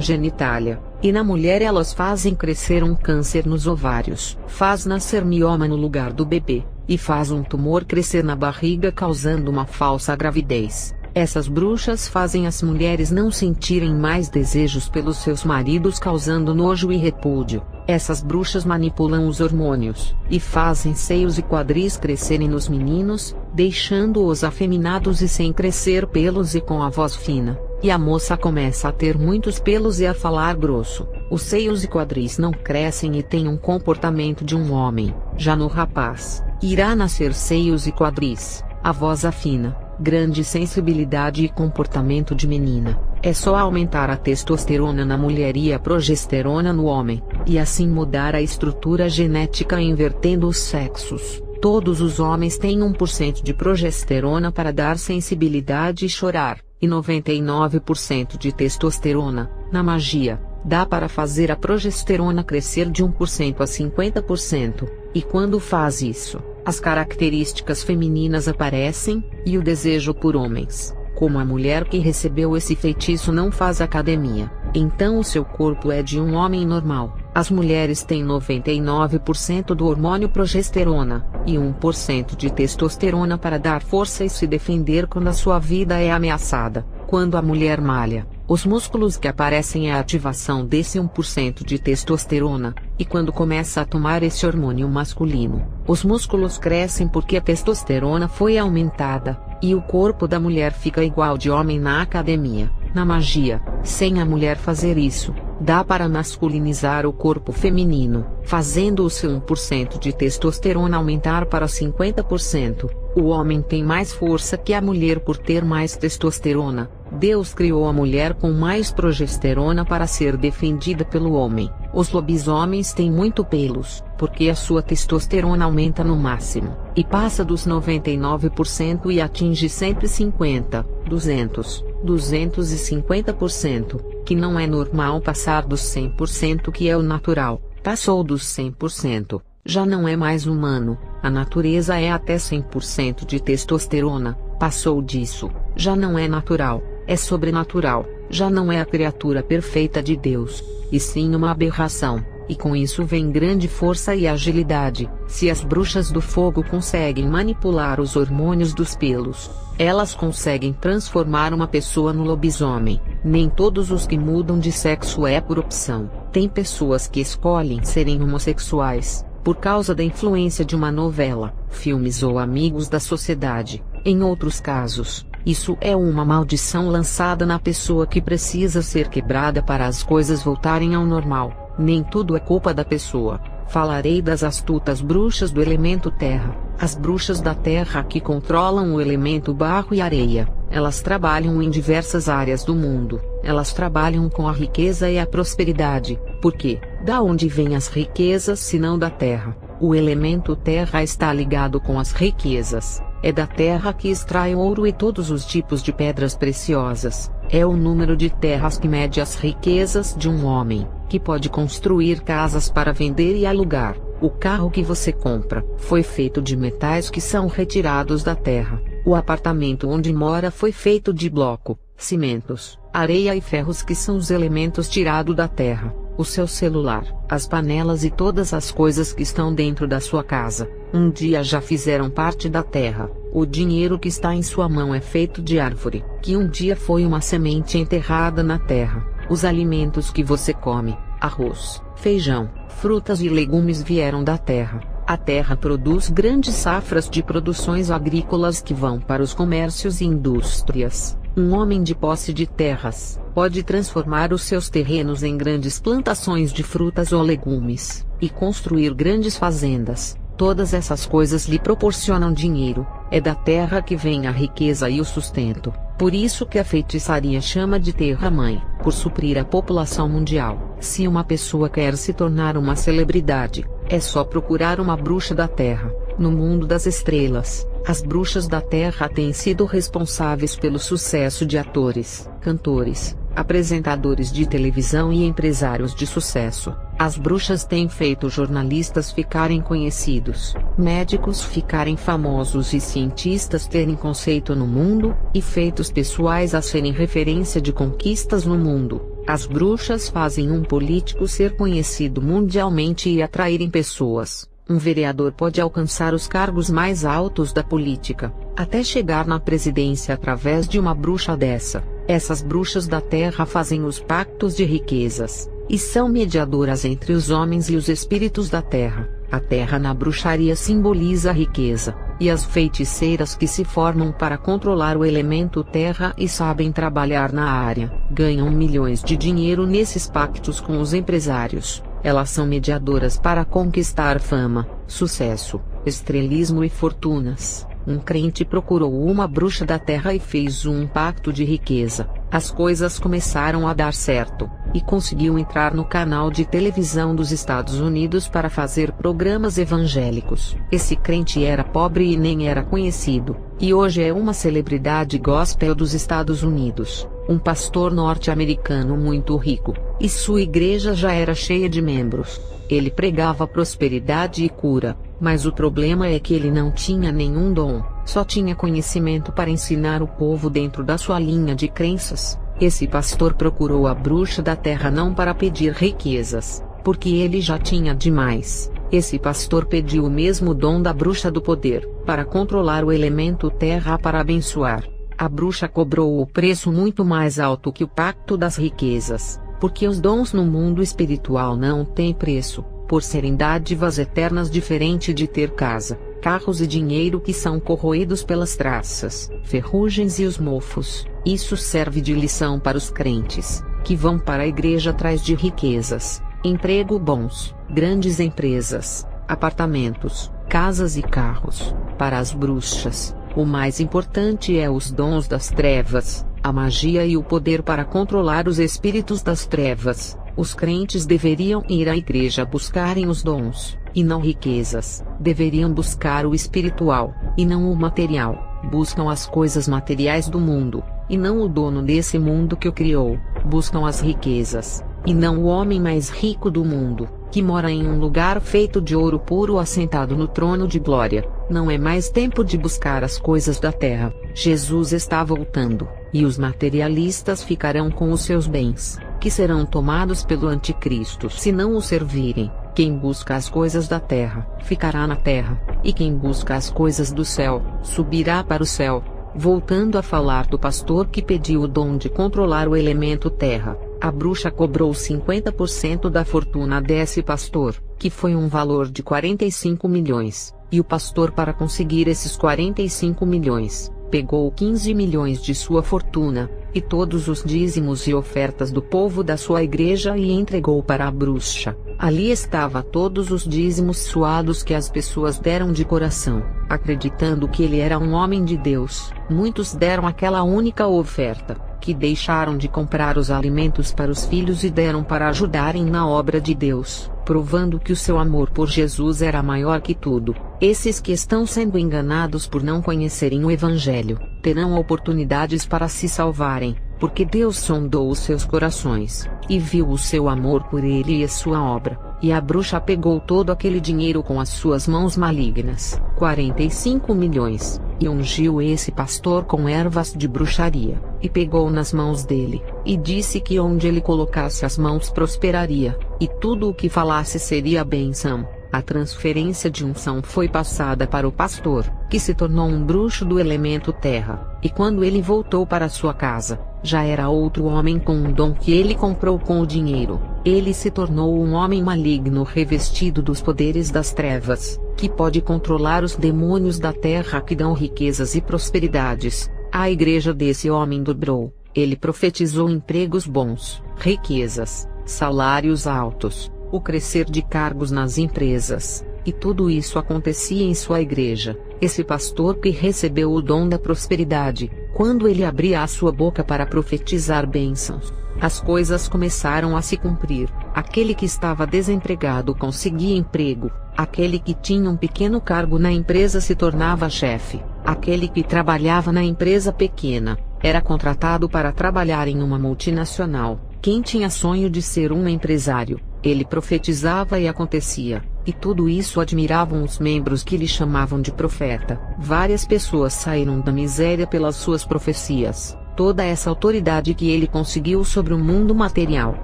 A: genitália. E na mulher elas fazem crescer um câncer nos ovários, faz nascer mioma no lugar do bebê. e faz um tumor crescer na barriga causando uma falsa gravidez. Essas bruxas fazem as mulheres não sentirem mais desejos pelos seus maridos causando nojo e repúdio. Essas bruxas manipulam os hormônios, e fazem seios e quadris crescerem nos meninos, deixando-os afeminados e sem crescer pelos e com a voz fina, e a moça começa a ter muitos pelos e a falar grosso. Os seios e quadris não crescem e têm um comportamento de um homem. Já no rapaz, irá nascer seios e quadris, a voz afina, grande sensibilidade e comportamento de menina. É só aumentar a testosterona na mulher e a progesterona no homem, e assim mudar a estrutura genética invertendo os sexos. Todos os homens têm 1% de progesterona para dar sensibilidade e chorar, e 99% de testosterona. Na magia, dá para fazer a progesterona crescer de 1% a 50%, e quando faz isso, as características femininas aparecem, e o desejo por homens. Como a mulher que recebeu esse feitiço não faz academia, então o seu corpo é de um homem normal. As mulheres têm 99% do hormônio progesterona, e 1% de testosterona para dar força e se defender quando a sua vida é ameaçada. Quando a mulher malha, os músculos que aparecem é a ativação desse 1% de testosterona, e quando começa a tomar esse hormônio masculino, os músculos crescem porque a testosterona foi aumentada, e o corpo da mulher fica igual de homem na academia. Na magia, sem a mulher fazer isso, dá para masculinizar o corpo feminino, fazendo o seu 1% de testosterona aumentar para 50%. O homem tem mais força que a mulher por ter mais testosterona. Deus criou a mulher com mais progesterona para ser defendida pelo homem. Os lobisomens têm muito pelos, porque a sua testosterona aumenta no máximo, e passa dos 99% e atinge sempre 50, 200, 250%, que não é normal passar dos 100% que é o natural. Passou dos 100%, já não é mais humano. A natureza é até 100% de testosterona, passou disso, já não é natural, é sobrenatural, já não é a criatura perfeita de Deus, e sim uma aberração, e com isso vem grande força e agilidade. Se as bruxas do fogo conseguem manipular os hormônios dos pelos, elas conseguem transformar uma pessoa no lobisomem. Nem todos os que mudam de sexo é por opção, tem pessoas que escolhem serem homossexuais, por causa da influência de uma novela, filmes ou amigos da sociedade. Em outros casos, isso é uma maldição lançada na pessoa que precisa ser quebrada para as coisas voltarem ao normal. Nem tudo é culpa da pessoa. Falarei das astutas bruxas do elemento terra. As bruxas da terra que controlam o elemento barro e areia. Elas trabalham em diversas áreas do mundo. Elas trabalham com a riqueza e a prosperidade. Por quê? Da onde vêm as riquezas se não da terra? O elemento terra está ligado com as riquezas. É da terra que extrai o ouro e todos os tipos de pedras preciosas. É o número de terras que mede as riquezas de um homem, que pode construir casas para vender e alugar. O carro que você compra foi feito de metais que são retirados da terra. O apartamento onde mora foi feito de bloco, cimentos, areia e ferros que são os elementos tirados da terra. O seu celular, as panelas e todas as coisas que estão dentro da sua casa, um dia já fizeram parte da terra. O dinheiro que está em sua mão é feito de árvore, que um dia foi uma semente enterrada na terra. Os alimentos que você come, arroz, feijão, frutas e legumes vieram da terra. A terra produz grandes safras de produções agrícolas que vão para os comércios e indústrias. Um homem de posse de terras pode transformar os seus terrenos em grandes plantações de frutas ou legumes, e construir grandes fazendas. Todas essas coisas lhe proporcionam dinheiro. É da terra que vem a riqueza e o sustento. Por isso que a feitiçaria chama de terra-mãe, por suprir a população mundial. Se uma pessoa quer se tornar uma celebridade, é só procurar uma bruxa da terra. No mundo das estrelas, as bruxas da terra têm sido responsáveis pelo sucesso de atores, cantores, apresentadores de televisão e empresários de sucesso. As bruxas têm feito jornalistas ficarem conhecidos, médicos ficarem famosos e cientistas terem conceito no mundo, e feitos pessoais a serem referência de conquistas no mundo. As bruxas fazem um político ser conhecido mundialmente e atraírem pessoas. um vereador pode alcançar os cargos mais altos da política, até chegar na presidência através de uma bruxa dessa. Essas bruxas da terra fazem os pactos de riquezas, e são mediadoras entre os homens e os espíritos da terra. A terra na bruxaria simboliza a riqueza, e as feiticeiras que se formam para controlar o elemento terra e sabem trabalhar na área, ganham milhões de dinheiro nesses pactos com os empresários. Elas são mediadoras para conquistar fama, sucesso, estrelismo e fortunas. Um crente procurou uma bruxa da terra e fez um pacto de riqueza. As coisas começaram a dar certo, e conseguiu entrar no canal de televisão dos Estados Unidos para fazer programas evangélicos. Esse crente era pobre e nem era conhecido, e hoje é uma celebridade gospel dos Estados Unidos, um pastor norte-americano muito rico, e sua igreja já era cheia de membros. Ele pregava prosperidade e cura, mas o problema é que ele não tinha nenhum dom, só tinha conhecimento para ensinar o povo dentro da sua linha de crenças. Esse pastor procurou a bruxa da terra não para pedir riquezas, porque ele já tinha demais. Esse pastor pediu o mesmo dom da bruxa do poder, para controlar o elemento terra para abençoar. A bruxa cobrou o preço muito mais alto que o pacto das riquezas, porque os dons no mundo espiritual não têm preço, por serem dádivas eternas, diferente de ter casa, carros e dinheiro que são corroídos pelas traças, ferrugens e os mofos. Isso serve de lição para os crentes, que vão para a igreja atrás de riquezas, emprego bons, grandes empresas, apartamentos, casas e carros. Para as bruxas, o mais importante é os dons das trevas, a magia e o poder para controlar os espíritos das trevas. Os crentes deveriam ir à igreja buscarem os dons, e não riquezas. Deveriam buscar o espiritual, e não o material. Buscam as coisas materiais do mundo, e não o dono desse mundo que o criou. Buscam as riquezas, e não o homem mais rico do mundo, que mora em um lugar feito de ouro puro assentado no trono de glória. Não é mais tempo de buscar as coisas da terra. Jesus está voltando, e os materialistas ficarão com os seus bens, que serão tomados pelo anticristo se não o servirem. Quem busca as coisas da terra, ficará na terra, e quem busca as coisas do céu, subirá para o céu. Voltando a falar do pastor que pediu o dom de controlar o elemento terra, a bruxa cobrou 50% da fortuna desse pastor, que foi um valor de 45 milhões, e o pastor, para conseguir esses 45 milhões, pegou 15 milhões de sua fortuna, e todos os dízimos e ofertas do povo da sua igreja, e entregou para a bruxa. Ali estava todos os dízimos suados que as pessoas deram de coração, acreditando que ele era um homem de Deus. Muitos deram aquela única oferta, que deixaram de comprar os alimentos para os filhos e deram para ajudarem na obra de Deus, provando que o seu amor por Jesus era maior que tudo. Esses que estão sendo enganados por não conhecerem o Evangelho, terão oportunidades para se salvarem, porque Deus sondou os seus corações, e viu o seu amor por ele e a sua obra. E a bruxa pegou todo aquele dinheiro com as suas mãos malignas, 45 milhões, e ungiu esse pastor com ervas de bruxaria, e pegou nas mãos dele, e disse que onde ele colocasse as mãos prosperaria, e tudo o que falasse seria bênção. A transferência de unção foi passada para o pastor, que se tornou um bruxo do elemento terra, e quando ele voltou para sua casa, já era outro homem com um dom que ele comprou com o dinheiro. Ele se tornou um homem maligno revestido dos poderes das trevas, que pode controlar os demônios da terra que dão riquezas e prosperidades. A igreja desse homem dobrou. Ele profetizou empregos bons, riquezas, salários altos, o crescer de cargos nas empresas, e tudo isso acontecia em sua igreja. Esse pastor que recebeu o dom da prosperidade, quando ele abria a sua boca para profetizar bênçãos, as coisas começaram a se cumprir. Aquele que estava desempregado conseguia emprego, aquele que tinha um pequeno cargo na empresa se tornava chefe, aquele que trabalhava na empresa pequena, era contratado para trabalhar em uma multinacional. Quem tinha sonho de ser um empresário, ele profetizava e acontecia, e tudo isso admiravam os membros que lhe chamavam de profeta. Várias pessoas saíram da miséria pelas suas profecias. Toda essa autoridade que ele conseguiu sobre o mundo material,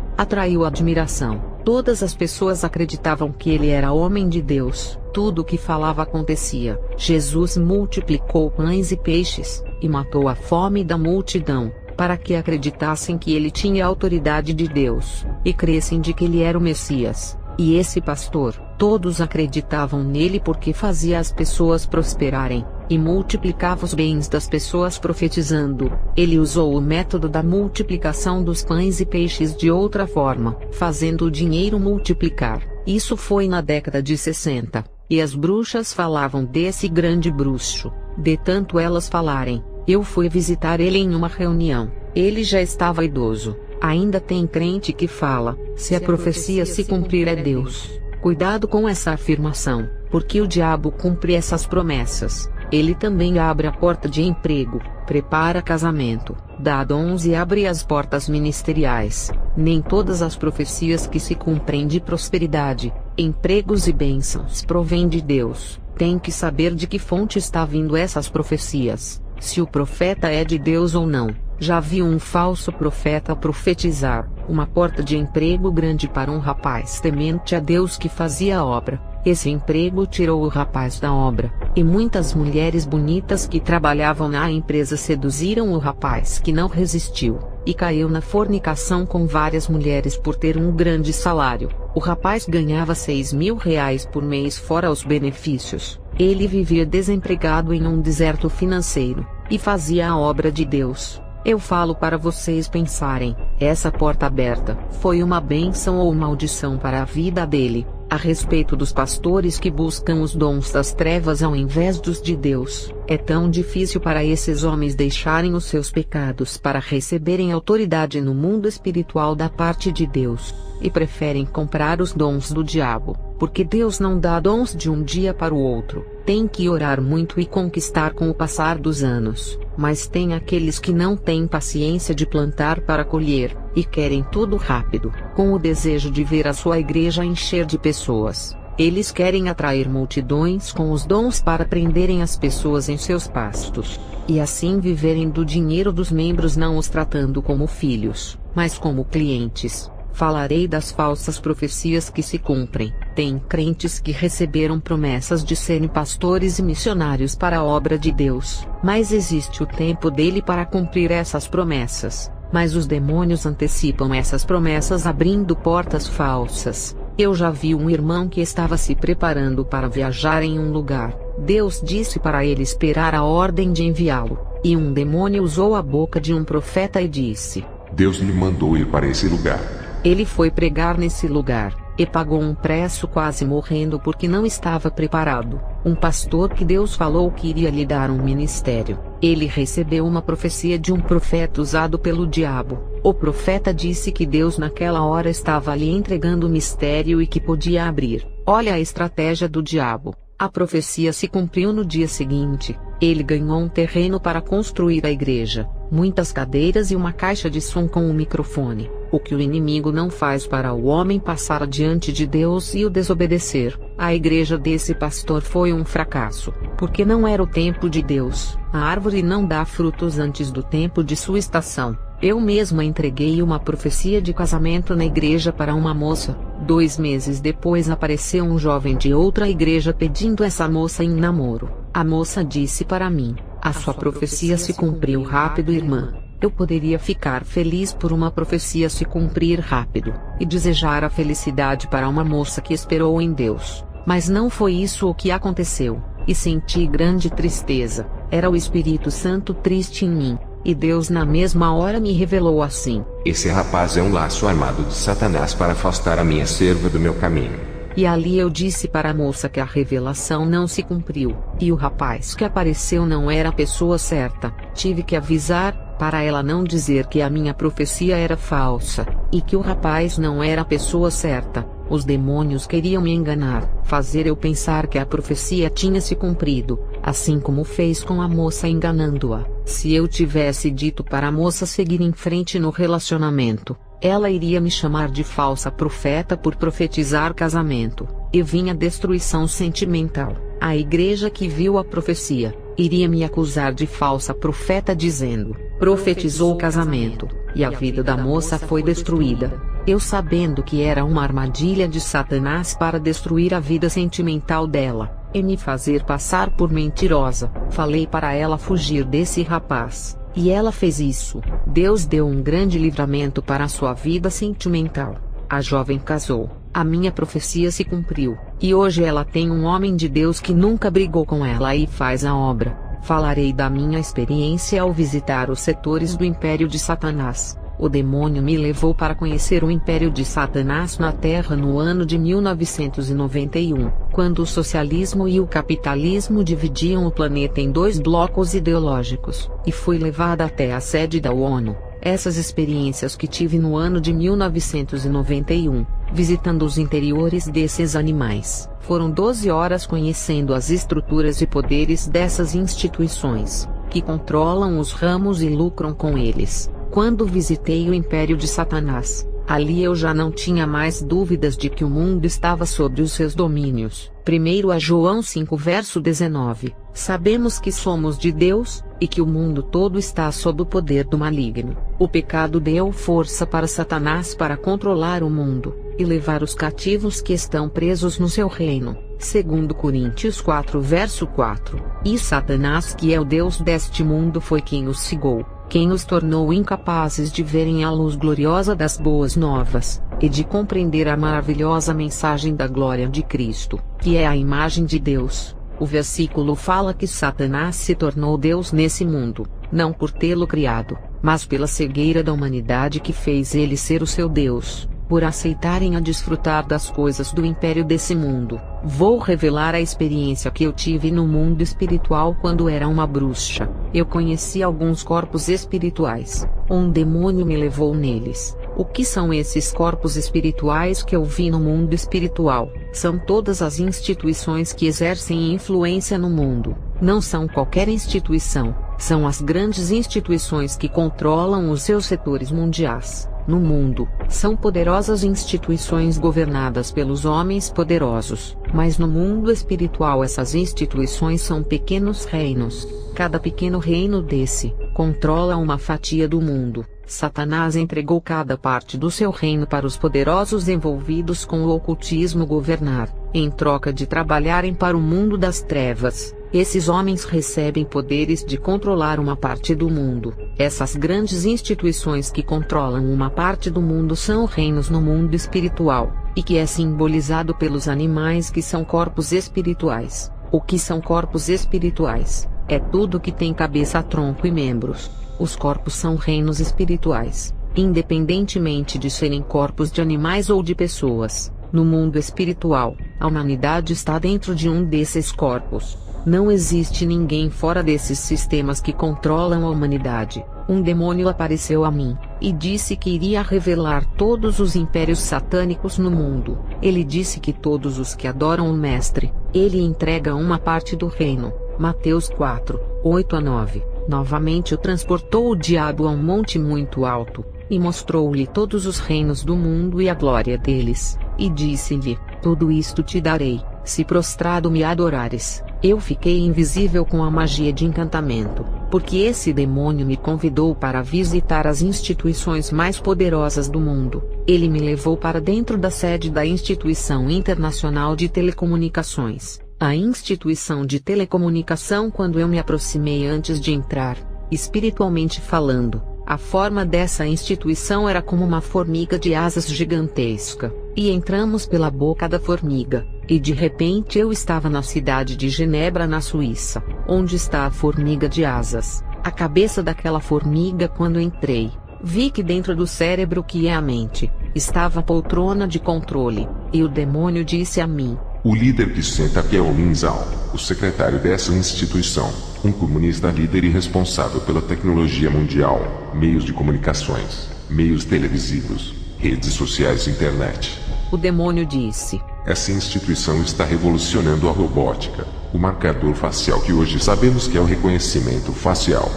A: atraiu admiração. Todas as pessoas acreditavam que ele era homem de Deus, Tudo o que falava acontecia. Jesus multiplicou pães e peixes, e matou a fome da multidão, para que acreditassem que ele tinha a autoridade de Deus, e crescem de que ele era o Messias. E esse pastor, todos acreditavam nele porque fazia as pessoas prosperarem, e multiplicava os bens das pessoas profetizando. Ele usou o método da multiplicação dos pães e peixes de outra forma, fazendo o dinheiro multiplicar. Isso foi na década de 60, e as bruxas falavam desse grande bruxo. De tanto elas falarem, eu fui visitar ele em uma reunião. Ele já estava idoso. Ainda tem crente que fala, se a profecia se cumprir é Deus. Cuidado com essa afirmação, porque o diabo cumpre essas promessas. Ele também abre a porta de emprego, prepara casamento, dá dons e abre as portas ministeriais. Nem todas as profecias que se cumprem de prosperidade, empregos e bênçãos provêm de Deus. Tem que saber de que fonte está vindo essas profecias, se o profeta é de Deus ou não. Já vi um falso profeta profetizar uma porta de emprego grande para um rapaz temente a Deus que fazia a obra. Esse emprego tirou o rapaz da obra, e muitas mulheres bonitas que trabalhavam na empresa seduziram o rapaz que não resistiu, e caiu na fornicação com várias mulheres por ter um grande salário. O rapaz ganhava R$ 6.000 por mês fora os benefícios. Ele vivia desempregado em um deserto financeiro, e fazia a obra de Deus. Eu falo para vocês pensarem, essa porta aberta foi uma bênção ou maldição para a vida dele. A respeito dos pastores que buscam os dons das trevas ao invés dos de Deus, é tão difícil para esses homens deixarem os seus pecados para receberem autoridade no mundo espiritual da parte de Deus, e preferem comprar os dons do diabo, porque Deus não dá dons de um dia para o outro. Tem que orar muito e conquistar com o passar dos anos, mas tem aqueles que não têm paciência de plantar para colher, e querem tudo rápido, com o desejo de ver a sua igreja encher de pessoas. Eles querem atrair multidões com os dons para prenderem as pessoas em seus pastos, e assim viverem do dinheiro dos membros, não os tratando como filhos, mas como clientes. Falarei das falsas profecias que se cumprem. Tem crentes que receberam promessas de serem pastores e missionários para a obra de Deus, mas existe o tempo dele para cumprir essas promessas. Mas os demônios antecipam essas promessas abrindo portas falsas. Eu já vi um irmão que estava se preparando para viajar em um lugar. Deus disse para ele esperar a ordem de enviá-lo, e um demônio usou a boca de um profeta e disse:
B: Deus me mandou ir para esse lugar.
A: Ele foi pregar nesse lugar, e pagou um preço quase morrendo porque não estava preparado. Um pastor que Deus falou que iria lhe dar um ministério. Ele recebeu uma profecia de um profeta usado pelo diabo. O profeta disse que Deus naquela hora estava lhe entregando o mistério e que podia abrir. Olha a estratégia do diabo. A profecia se cumpriu no dia seguinte. Ele ganhou um terreno para construir a igreja, muitas cadeiras e uma caixa de som com um microfone. O que o inimigo não faz para o homem passar adiante de Deus e o desobedecer. A igreja desse pastor foi um fracasso, porque não era o tempo de Deus. A árvore não dá frutos antes do tempo de sua estação. Eu mesma entreguei uma profecia de casamento na igreja para uma moça. 2 meses depois apareceu um jovem de outra igreja pedindo essa moça em namoro. A moça disse para mim: a sua profecia se cumpriu rápido, irmã. Eu poderia ficar feliz por uma profecia se cumprir rápido, e desejar a felicidade para uma moça que esperou em Deus. Mas não foi isso o que aconteceu, e senti grande tristeza. Era o Espírito Santo triste em mim. E Deus na mesma hora me revelou assim:
B: esse rapaz é um laço armado de Satanás para afastar a minha serva do meu caminho.
A: E ali eu disse para a moça que a revelação não se cumpriu, e o rapaz que apareceu não era a pessoa certa. Tive que avisar, para ela não dizer que a minha profecia era falsa, e que o rapaz não era a pessoa certa. Os demônios queriam me enganar, fazer eu pensar que a profecia tinha se cumprido, assim como fez com a moça enganando-a. Se eu tivesse dito para a moça seguir em frente no relacionamento, ela iria me chamar de falsa profeta por profetizar casamento, e vinha destruição sentimental. A igreja que viu a profecia, iria me acusar de falsa profeta dizendo: profetizou o casamento, e a vida da moça foi destruída. Eu, sabendo que era uma armadilha de Satanás para destruir a vida sentimental dela, e me fazer passar por mentirosa, falei para ela fugir desse rapaz, e ela fez isso. Deus deu um grande livramento para a sua vida sentimental. A jovem casou, a minha profecia se cumpriu, e hoje ela tem um homem de Deus que nunca brigou com ela e faz a obra. Falarei da minha experiência ao visitar os setores do Império de Satanás. O demônio me levou para conhecer o Império de Satanás na Terra no ano de 1991, quando o socialismo e o capitalismo dividiam o planeta em dois blocos ideológicos, e fui levada até a sede da ONU. Essas experiências que tive no ano de 1991, visitando os interiores desses animais, foram 12 horas conhecendo as estruturas e poderes dessas instituições, que controlam os ramos e lucram com eles. Quando visitei o Império de Satanás, ali eu já não tinha mais dúvidas de que o mundo estava sob os seus domínios. 1 João 5 verso 19, sabemos que somos de Deus, e que o mundo todo está sob o poder do maligno. O pecado deu força para Satanás para controlar o mundo, e levar os cativos que estão presos no seu reino. 2 Coríntios 4 verso 4, e Satanás, que é o Deus deste mundo, foi quem os cegou, quem os tornou incapazes de verem a luz gloriosa das boas novas, e de compreender a maravilhosa mensagem da glória de Cristo, que é a imagem de Deus. O versículo fala que Satanás se tornou Deus nesse mundo, não por tê-lo criado, mas pela cegueira da humanidade que fez ele ser o seu Deus, por aceitarem a desfrutar das coisas do império desse mundo. Vou revelar a experiência que eu tive no mundo espiritual quando era uma bruxa. Eu conheci alguns corpos espirituais. Um demônio me levou neles. O que são esses corpos espirituais que eu vi no mundo espiritual? São todas as instituições que exercem influência no mundo. Não são qualquer instituição, são as grandes instituições que controlam os seus setores mundiais. No mundo, são poderosas instituições governadas pelos homens poderosos, mas no mundo espiritual essas instituições são pequenos reinos. Cada pequeno reino desse, controla uma fatia do mundo. Satanás entregou cada parte do seu reino para os poderosos envolvidos com o ocultismo governar, em troca de trabalharem para o mundo das trevas. Esses homens recebem poderes de controlar uma parte do mundo. Essas grandes instituições que controlam uma parte do mundo são reinos no mundo espiritual, e que é simbolizado pelos animais que são corpos espirituais. O que são corpos espirituais? É tudo que tem cabeça, tronco e membros. Os corpos são reinos espirituais, independentemente de serem corpos de animais ou de pessoas. No mundo espiritual, a humanidade está dentro de um desses corpos. Não existe ninguém fora desses sistemas que controlam a humanidade. Um demônio apareceu a mim, e disse que iria revelar todos os impérios satânicos no mundo. Ele disse que todos os que adoram o Mestre, ele entrega uma parte do reino. Mateus 4, 8 a 9. Novamente o transportou o diabo a um monte muito alto, e mostrou-lhe todos os reinos do mundo e a glória deles, e disse-lhe: tudo isto te darei, se prostrado me adorares. Eu fiquei invisível com a magia de encantamento, porque esse demônio me convidou para visitar as instituições mais poderosas do mundo. Ele me levou para dentro da sede da Instituição Internacional de Telecomunicações. A instituição de telecomunicação, quando eu me aproximei antes de entrar, espiritualmente falando, a forma dessa instituição era como uma formiga de asas gigantesca, e entramos pela boca da formiga, e de repente eu estava na cidade de Genebra, na Suíça, onde está a formiga de asas, a cabeça daquela formiga. Quando entrei, vi que dentro do cérebro, que é a mente, estava a poltrona de controle, e o demônio disse a mim:
B: o líder que senta aqui é o Lin Zhao, o secretário dessa instituição, um comunista líder e responsável pela tecnologia mundial, meios de comunicações, meios televisivos, redes sociais e internet.
A: O demônio disse:
B: essa instituição está revolucionando a robótica, o marcador facial, que hoje sabemos que é o reconhecimento facial.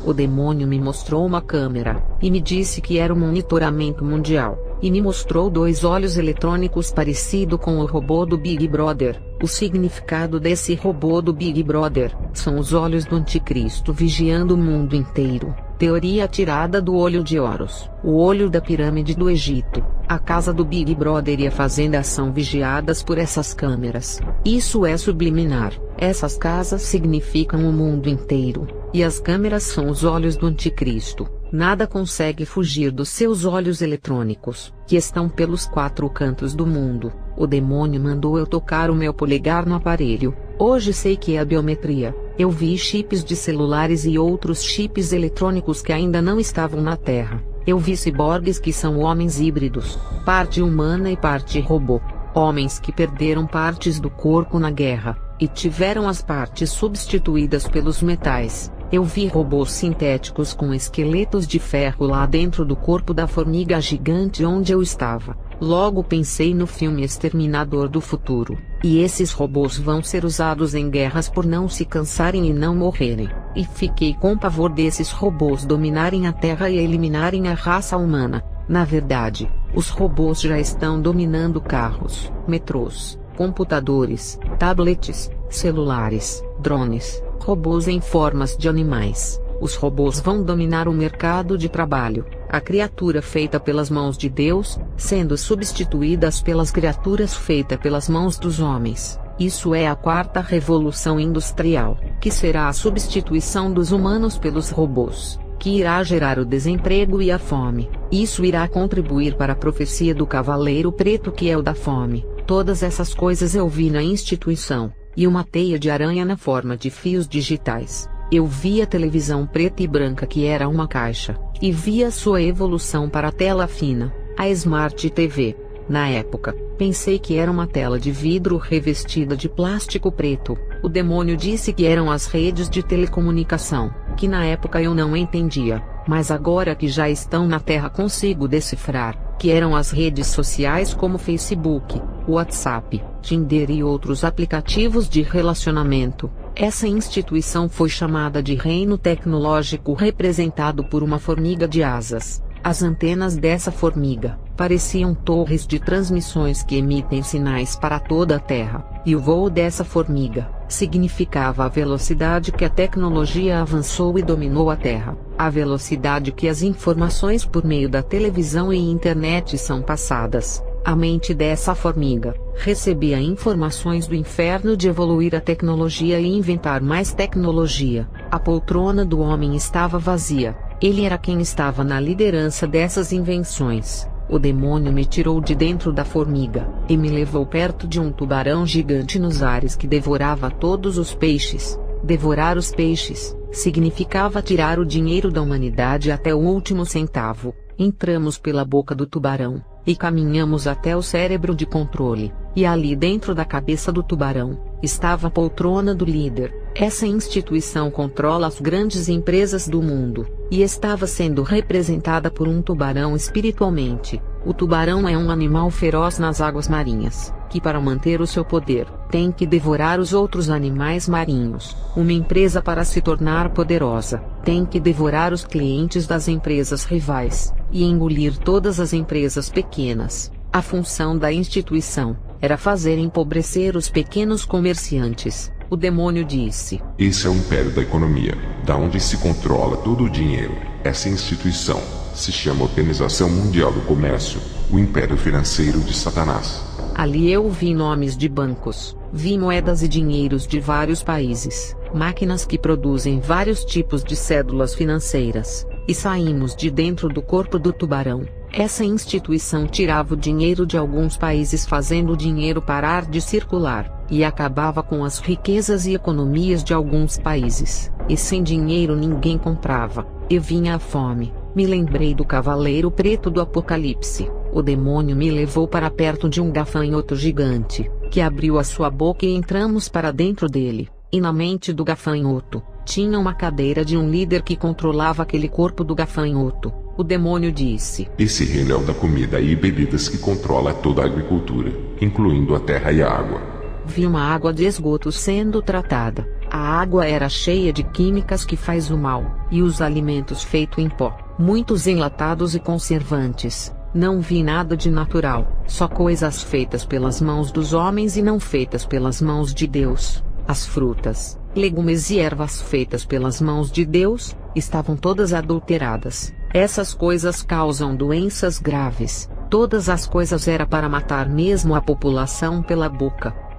A: O demônio me mostrou uma câmera, e me disse que era um monitoramento mundial, e me mostrou 2 olhos eletrônicos parecido com o robô do Big Brother. O significado desse robô do Big Brother são os olhos do anticristo vigiando o mundo inteiro. Teoria tirada do olho de Horus, o olho da pirâmide do Egito. A casa do Big Brother e a fazenda são vigiadas por essas câmeras. Isso é subliminar. Essas casas significam o mundo inteiro, e as câmeras são os olhos do anticristo. Nada consegue fugir dos seus olhos eletrônicos, que estão pelos 4 cantos do mundo. O demônio mandou eu tocar o meu polegar no aparelho. Hoje sei que é a biometria. Eu vi chips de celulares e outros chips eletrônicos que ainda não estavam na Terra. Eu vi ciborgues que são homens híbridos, parte humana e parte robô. Homens que perderam partes do corpo na guerra, e tiveram as partes substituídas pelos metais. Eu vi robôs sintéticos com esqueletos de ferro lá dentro do corpo da formiga gigante onde eu estava. Logo pensei no filme Exterminador do Futuro. E esses robôs vão ser usados em guerras por não se cansarem e não morrerem. E fiquei com pavor desses robôs dominarem a Terra e eliminarem a raça humana. Na verdade, os robôs já estão dominando carros, metrôs, computadores, tablets, celulares, drones, robôs em formas de animais. Os robôs vão dominar o mercado de trabalho, a criatura feita pelas mãos de Deus, sendo substituídas pelas criaturas feitas pelas mãos dos homens. Isso é a 4ª revolução industrial, que será a substituição dos humanos pelos robôs, que irá gerar o desemprego e a fome. Isso irá contribuir para a profecia do Cavaleiro Preto, que é o da fome. Todas essas coisas eu vi na instituição, e uma teia de aranha na forma de fios digitais. Eu vi a televisão preta e branca, que era uma caixa, e vi a sua evolução para a tela fina, a Smart TV. Na época, pensei que era uma tela de vidro revestida de plástico preto. O demônio disse que eram as redes de telecomunicação, que na época eu não entendia, mas agora que já estão na Terra consigo decifrar, que eram as redes sociais como Facebook, WhatsApp, Tinder e outros aplicativos de relacionamento. Essa instituição foi chamada de Reino Tecnológico, representado por uma formiga de asas. As antenas dessa formiga pareciam torres de transmissões que emitem sinais para toda a Terra, e o voo dessa formiga significava a velocidade que a tecnologia avançou e dominou a Terra, a velocidade que as informações por meio da televisão e internet são passadas. A mente dessa formiga recebia informações do inferno de evoluir a tecnologia e inventar mais tecnologia. A poltrona do homem estava vazia. Ele era quem estava na liderança dessas invenções. O demônio me tirou de dentro da formiga, e me levou perto de um tubarão gigante nos ares que devorava todos os peixes. Devorar os peixes significava tirar o dinheiro da humanidade até o último centavo. Entramos pela boca do tubarão, e caminhamos até o cérebro de controle, e ali dentro da cabeça do tubarão, estava a poltrona do líder. Essa instituição controla as grandes empresas do mundo, e estava sendo representada por um tubarão espiritualmente. O tubarão é um animal feroz nas águas marinhas, que para manter o seu poder, tem que devorar os outros animais marinhos. Uma empresa para se tornar poderosa, tem que devorar os clientes das empresas rivais, e engolir todas as empresas pequenas. A função da instituição era fazer empobrecer os pequenos comerciantes. O demônio disse:
B: Esse é o império da economia, da onde se controla todo o dinheiro. Essa instituição se chama Organização Mundial do Comércio, o império financeiro de Satanás.
A: Ali eu vi nomes de bancos, vi moedas e dinheiros de vários países, máquinas que produzem vários tipos de cédulas financeiras, e saímos de dentro do corpo do tubarão. Essa instituição tirava o dinheiro de alguns países, fazendo o dinheiro parar de circular, e acabava com as riquezas e economias de alguns países, e sem dinheiro ninguém comprava, e vinha a fome. Me lembrei do Cavaleiro Preto do Apocalipse. O demônio me levou para perto de um gafanhoto gigante, que abriu a sua boca e entramos para dentro dele, e na mente do gafanhoto, tinha uma cadeira de um líder que controlava aquele corpo do gafanhoto. O demônio disse:
B: Esse reino é o da comida e bebidas que controla toda a agricultura, incluindo a terra e a água.
A: Vi uma água de esgoto sendo tratada. A água era cheia de químicas que faz o mal, e os alimentos feitos em pó, muitos enlatados e conservantes. Não vi nada de natural, só coisas feitas pelas mãos dos homens e não feitas pelas mãos de Deus. As frutas, legumes e ervas feitas pelas mãos de Deus, estavam todas adulteradas. Essas coisas causam doenças graves. todas as coisas era para matar mesmo a população pela boca.